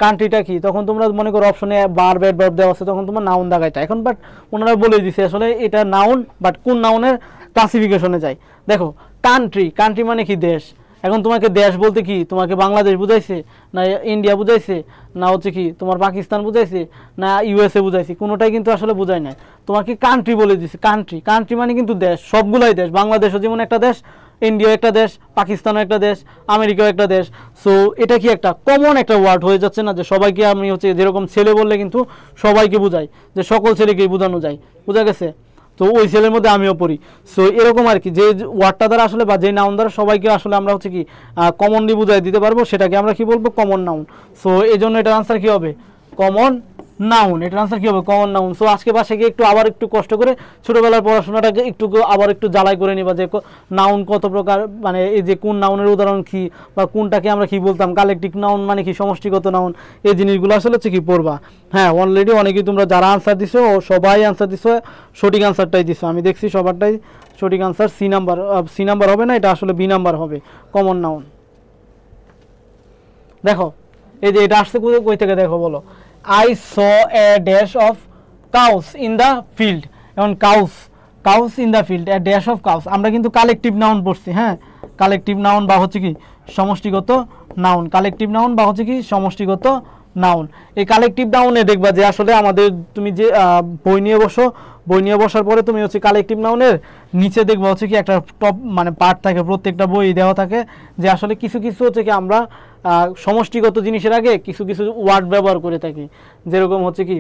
কান্ট্রিটা কি, তখন তোমরা মনে করো অপশনে বার ব্যাড ভার্ব দেওয়া আছে, তখন তোমার নাউন দাগাইটা। এখন বাট ওনারা বলে দিছে আসলে এটা নাউন, বাট কোন নাউনের ক্লাসিফিকেশনে যায়। দেখো কান্ট্রি মানে কি দেশ। এখন তোমাকে দেশ বলতে কি তোমাকে বাংলাদেশ বুঝাইছে, না ইন্ডিয়া বুঝাইছে, না হচ্ছে কি তোমার পাকিস্তান বুঝাইছে, না ইউএসএ বুঝাইছে, কোনোটাই কিন্তু আসলে বুঝায় নাই, তোমাকে কান্ট্রি বলে দিছে। কান্ট্রি মানে কিন্তু দেশ, সবগুলাই দেশ, বাংলাদেশও যেমন একটা দেশ, ইন্ডিয়া একটা দেশ, পাকিস্তানও একটা দেশ, আমেরিকাও একটা দেশ। সো এটা কি একটা কমন একটা ওয়ার্ড হয়ে যাচ্ছে না, যে সবাইকে আমি হচ্ছে যেরকম ছেলে বললে কিন্তু সবাইকে বোঝাই, যে সকল ছেলেকেই বোঝানো যায়, বোঝা গেছে। তো ওই ছেলের মধ্যে আমিও পড়ি। সো এরকম আর কি, যে ওয়ার্ডটা দ্বারা আসলে বা যে নাউন দ্বারা সবাইকে আসলে আমরা হচ্ছে কি কমনলি বুঝাই দিতে পারবো, সেটাকে আমরা কি বলবো কমন নাউন। সো এই জন্য এটার আনসার কি হবে কমন নাউন, এটার আনসার কি হবে কমন নাউন। সো আজকে বাসায় গিয়ে একটু আবার একটু কষ্ট করে ছোটোবেলার পড়াশোনাটাকে আবার একটু জ্বালাই করে নিবা, যে নাউন কত প্রকার, মানে এই যে কোন নাউনের উদাহরণ কি, বা কোনটাকে আমরা কি বলতাম, কালেকটিভ নাউন মানে কি, সমষ্টিগত নাউন, এই জিনিসগুলো আসলে হচ্ছে কি পড়বা। হ্যাঁ, অলরেডি অনেকেই তোমরা যারা আনসার দিছো সবাই আনসার দিছো, সঠিক আনসারটাই দিছো, আমি দেখছি সবারটাই সঠিক আনসার। সি নাম্বার হবে না, এটা আসলে বি নাম্বার হবে, কমন নাউন। দেখো এই যে এটা আসছে কই থেকে, দেখো বলো, I saw a dash of cows in the field। এখন cows in the field, a dash of cows, আমরা কিন্তু কালেকটিভ নাউন পড়ছি। হ্যাঁ, কালেকটিভ নাউন বা হচ্ছে কি সমষ্টিগত নাউন, কালেকটিভ নাউন বা হচ্ছে কি সমষ্টিগত নাউন। এই কালেকটিভ নাউনে দেখবা যে আসলে আমাদের তুমি যে বই নিয়ে বসার পরে তুমি হচ্ছে কালেকটিভ নাউনের নিচে দেখবা হচ্ছে কি একটা টপ মানে পার্ট থাকে, প্রত্যেকটা বই দেওয়া থাকে, যে আসলে কিছু হচ্ছে কি আমরা সমষ্টিগত জিনিসের আগে কিছু ওয়ার্ড ব্যবহার করে থাকি, যেরকম হচ্ছে কি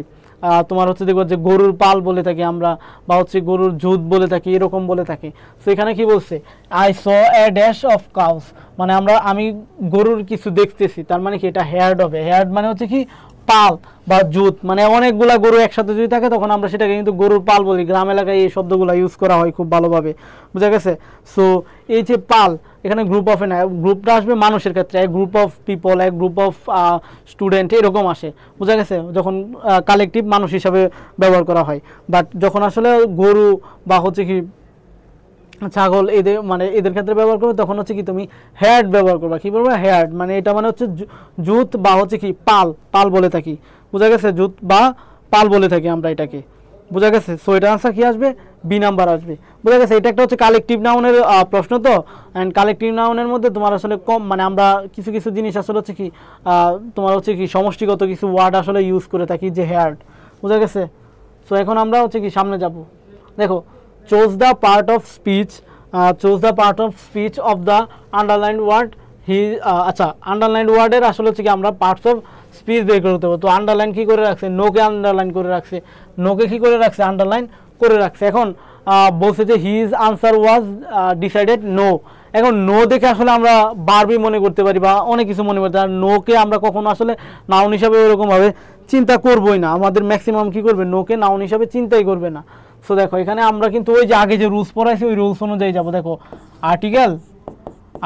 তোমার হচ্ছে দেখবো যে গরুর পাল বলে থাকি আমরা, বা হচ্ছে গরুর জুত বলে থাকি, এরকম বলে থাকি। তো এখানে কি বলছে, I saw a dash of cows, মানে আমি গরুর কিছু দেখতেছি, তার মানে কি এটা হেয়ার্ড হবে। হেয়ার্ড মানে হচ্ছে কি পাল বা জুত, মানে অনেকগুলা গরু একসাথে যদি থাকে তখন আমরা সেটাকে কিন্তু গরুর পাল বলি। গ্রাম এলাকায় এই শব্দগুলো ইউজ করা হয় খুব ভালোভাবে, বুঝা গেছে। সো এই যে পাল, এখানে গ্রুপ অফ না, গ্রুপটা আসবে মানুষের ক্ষেত্রে, এক গ্রুপ অফ পিপল, এক গ্রুপ অফ স্টুডেন্ট, এরকম আসে, বুঝা গেছে, যখন কালেকটিভ মানুষ হিসাবে ব্যবহার করা হয়। বাট যখন আসলে গরু বা হচ্ছে কি ছাগল এদের মানে এদের ক্ষেত্রে ব্যবহার করবে তখন হচ্ছে কি তুমি হেয়ার্ড ব্যবহার করবা। কি বলবো, হেয়ার্ড, মানে এটা মানে হচ্ছে জুত বা হচ্ছে কি পাল, পাল বলে থাকি, বুঝা গেছে, জুত বা পাল বলে থাকি আমরা এটাকে, বুঝা গেছে। সো এটা আনসার কি আসবে, বি নাম্বার আসবে, বুঝা গেছে। এটা একটা হচ্ছে কালেকটিভ নাউনের প্রশ্ন তো, অ্যান্ড কালেকটিভ নাউনের মধ্যে তোমার আসলে কম, মানে আমরা কিছু কিছু জিনিস আসলে হচ্ছে কি তোমার হচ্ছে কি সমষ্টিগত কিছু ওয়ার্ড আসলে ইউজ করে থাকি, যে হেয়ার্ড, বুঝা গেছে। সো এখন আমরা হচ্ছে কি সামনে যাব, দেখো choose the part of speech, choose the part of speech of the underlined word he, আচ্ছা আন্ডারলাইন্ড ওয়ার্ডের আসলে হচ্ছে কি আমরা পার্টস অফ স্পিচ বের করতে হবে। তো আন্ডারলাইন কী করে রাখছে, নোকে আন্ডারলাইন করে রাখছে, নোকে কী করে রাখছে, আন্ডারলাইন করে রাখছে। এখন বলছে যে his answer was decided no. এখন নো দেখে আসলে আমরা বারবি মনে করতে পারি বা অনেক কিছু মনে করতে, আর নোকে আমরা কখনো আসলে নাউন হিসাবে ওরকমভাবে চিন্তা করবোই না। আমাদের ম্যাক্সিমাম কী করবে, নোকে নাউন হিসাবে চিন্তাই করবে না। সো দেখো এখানে আমরা কিন্তু ওই যে আগে যে রুলস পড়াইছি ওই রুলস অনুযায়ী যাবো। দেখো আর্টিকেল,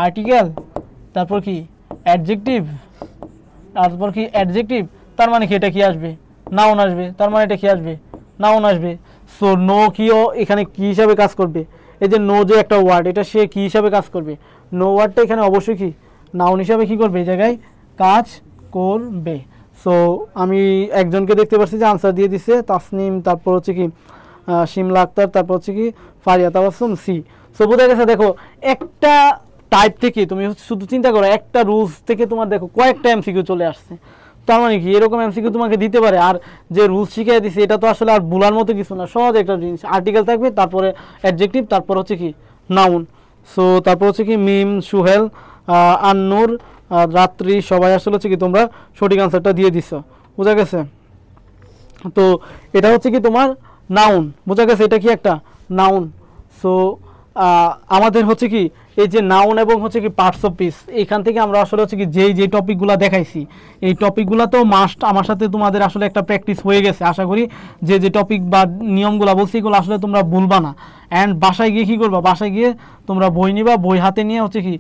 আর্টিকেল, তারপর কি অ্যাডজেক্টিভ, তারপর কি অ্যাডজেক্টিভ, তার মানে কি এটা কি আসবে, নাউন আসবে, তার মানে এটা কি আসবে, নাউন আসবে। সো নো কিও এখানে কি হিসাবে কাজ করবে, এই যে নো যে একটা ওয়ার্ড, এটা সে কি হিসাবে কাজ করবে, নো ওয়ার্ডটা এখানে অবশ্যই কি নাউন হিসাবে কি করবে, এই জায়গায় কাজ করবে। সো আমি একজনকে দেখতে পাচ্ছি যে আনসার দিয়ে দিছে, তাসনিম, তারপর হচ্ছে কি শিমলা আক্তার, তারপর হচ্ছে কি ফারিয়া তাবাসসুম, সি। সো বোঝা গেছে। দেখো একটা টাইপ থেকে তুমি শুধু চিন্তা করো, একটা রুলস থেকে তোমার দেখো কয়েকটা এমসিকিউ চলে আসছে, তার মানে কি এরকম এমসিকিউ তোমাকে দিতে পারে। আর যে রুলস শিখিয়ে দিছে এটা তো আসলে আর ভুলার মতো কিছু না, সহজ একটা জিনিস। আর্টিকেল থাকবে, তারপরে অ্যাডজেক্টিভ, তারপর হচ্ছে কি নাউন। সো তারপর হচ্ছে কি মিম, সুহেল, আন্নুর, রাত্রি, সবাই আসলে হচ্ছে কি তোমরা সঠিক আনসারটা দিয়ে দিছো, বোঝা গেছে। তো এটা হচ্ছে কি তোমার নাউন, বোঝা গেছে, এটা কি একটা নাউন। সো আমাদের হচ্ছে কি এই যে নাউন এবং হচ্ছে কি পার্টস অফ স্পিচ, এইখান থেকে আমরা আসলে হচ্ছে কি যে টপিকগুলো দেখাইছি এই টপিকগুলো তো মাস্ট আমার সাথে তোমাদের আসলে একটা প্র্যাকটিস হয়ে গেছে। আশা করি যে টপিক বা নিয়মগুলো বলছি এগুলো আসলে তোমরা ভুলবা না। অ্যান্ড বাসায় গিয়ে কী করবা, বাসায় গিয়ে তোমরা বই নিবা, বই হাতে নিয়ে হচ্ছে কি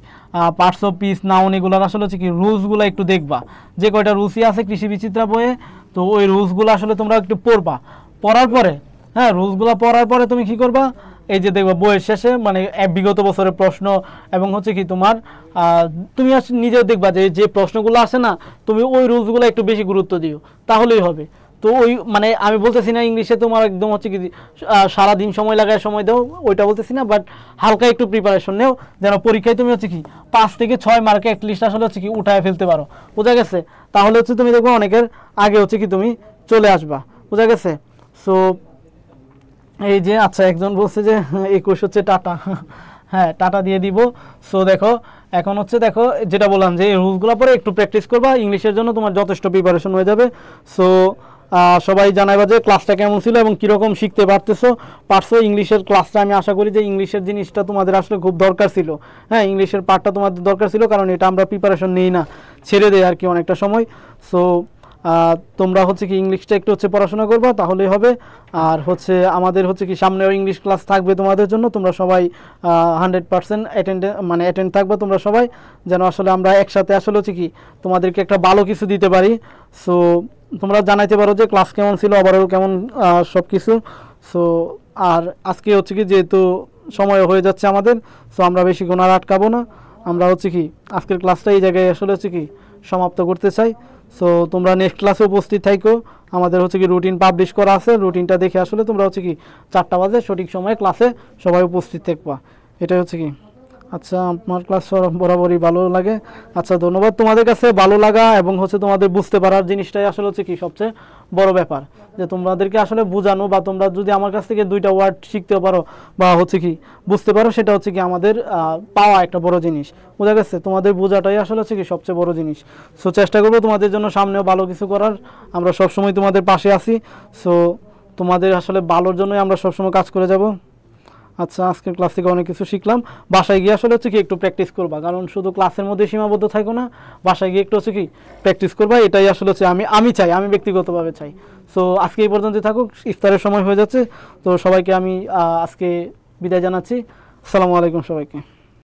পার্টস অফ স্পিচ, নাউন, এগুলোর আসলে হচ্ছে কি রুলসগুলো একটু দেখবা, যে কয়টা রুলসই আছে কৃষি বিচিত্রা বইয়ে। তো ওই রুলসগুলো আসলে তোমরা একটু পড়বা, পড়ার পরে হ্যাঁ রুলসগুলো পড়ার পরে তুমি কি করবা, এই যে দেখবা বইয়ের শেষে মানে বিগত বছরের প্রশ্ন এবং হচ্ছে কি তোমার তুমি নিজেও দেখবা যে প্রশ্নগুলো আসে না, তুমি ওই রুলসগুলো একটু বেশি গুরুত্ব দিও, তাহলেই হবে। তো ওই মানে আমি বলতেছি না ইংলিশে তোমার একদম হচ্ছে কি সারাদিন সময় লাগায় সময় দাও, ওইটা বলতেছি না, বাট হালকা একটু প্রিপারেশন নেও, যেন পরীক্ষায় তুমি হচ্ছে কি 5 থেকে 6 মার্কে অ্যাটলিস্ট আসলে হচ্ছে কি উঠায় ফেলতে পারো, বোঝা গেছে। তাহলে হচ্ছে তুমি দেখবো অনেকের আগে হচ্ছে কি তুমি চলে আসবা, বোঝা গেছে। সো এই যে আচ্ছা একজন বলছে যে 21 হচ্ছে টাটা, হ্যাঁ টাটা দিয়ে দিব। সো দেখো এখন হচ্ছে দেখো যেটা বললাম যে এই রুলসগুলো পরে একটু প্র্যাকটিস করবা, ইংলিশের জন্য তোমার যথেষ্ট প্রিপারেশন হয়ে যাবে। সো সবাই জানাইবা যে ক্লাসটা কেমন ছিল এবং কীরকম শিখতে পারছো ইংলিশের ক্লাসটা। আমি আশা করি যে ইংলিশের জিনিসটা তোমাদের আসলে খুব দরকার ছিল, হ্যাঁ ইংলিশের পার্টটা তোমাদের দরকার ছিল, কারণ এটা আমরা প্রিপারেশন নিই না, ছেড়ে দেয় আর কি অনেকটা সময়। সো তোমরা হচ্ছে কি ইংলিশটা একটু হচ্ছে পড়াশোনা করবা, তাহলেই হবে। আর হচ্ছে আমাদের হচ্ছে কি সামনেও ইংলিশ ক্লাস থাকবে তোমাদের জন্য, তোমরা সবাই 100% অ্যাটেন্ড থাকবে তোমরা সবাই, যেন আসলে আমরা একসাথে আসলে হচ্ছে কি তোমাদেরকে একটা ভালো কিছু দিতে পারি। সো তোমরা জানাইতে পারো যে ক্লাস কেমন ছিল, ওভারঅল কেমন সব কিছু। সো আর আজকে হচ্ছে কি যেহেতু সময় হয়ে যাচ্ছে আমাদের, সো আমরা বেশিক্ষণ আর আটকাবো না, আমরা হচ্ছে কি আজকের ক্লাসটা এই জায়গায় আসলে হচ্ছে কি সমাপ্ত করতে চাই। সো তোমরা নেক্সট ক্লাসে উপস্থিত থাকো, আমাদের হচ্ছে কি রুটিন পাবলিশ করা আছে, রুটিনটা দেখে আসলে তোমরা হচ্ছে কি 4টা বাজে সঠিক সময়ে ক্লাসে সবাই উপস্থিত থাকবা, এটাই হচ্ছে কি। আচ্ছা, আমার ক্লাস বরাবরই ভালো লাগে। আচ্ছা, ধন্যবাদ তোমাদের কাছে। ভালো লাগা এবং হচ্ছে তোমাদের বুঝতে পারার জিনিসটাই আসলে হচ্ছে কি সবচেয়ে বড় ব্যাপার, যে তোমাদেরকে আসলে বোঝানো বা তোমরা যদি আমার কাছ থেকে 2টা ওয়ার্ড শিখতে পারো বা হচ্ছে কি বুঝতে পারো, সেটা হচ্ছে কি আমাদের পাওয়া একটা বড় জিনিস। বোঝা গেছে? তোমাদের বোঝাটাই আসলে হচ্ছে কি সবচেয়ে বড় জিনিস। সো চেষ্টা করবো তোমাদের জন্য সামনেও ভালো কিছু করার। আমরা সবসময় তোমাদের পাশে আছি। সো তোমাদের আসলে ভালোর জন্যই আমরা সবসময় কাজ করে যাব। আচ্ছা, আজকের ক্লাস থেকে অনেক কিছু শিখলাম। বাসায় গিয়ে আসলে হচ্ছে কি একটু প্র্যাকটিস করবা, কারণ শুধু ক্লাসের মধ্যে সীমাবদ্ধ থাকো না, বাসায় গিয়ে একটু হচ্ছে কি প্র্যাকটিস করবা। এটাই আসলে হচ্ছে আমি চাই, আমি ব্যক্তিগতভাবে চাই। সো আজকে এই পর্যন্ত থাকুক, ইফতারের সময় হয়ে যাচ্ছে। তো সবাইকে আমি আজকে বিদায় জানাচ্ছি। আসসালামু আলাইকুম সবাইকে।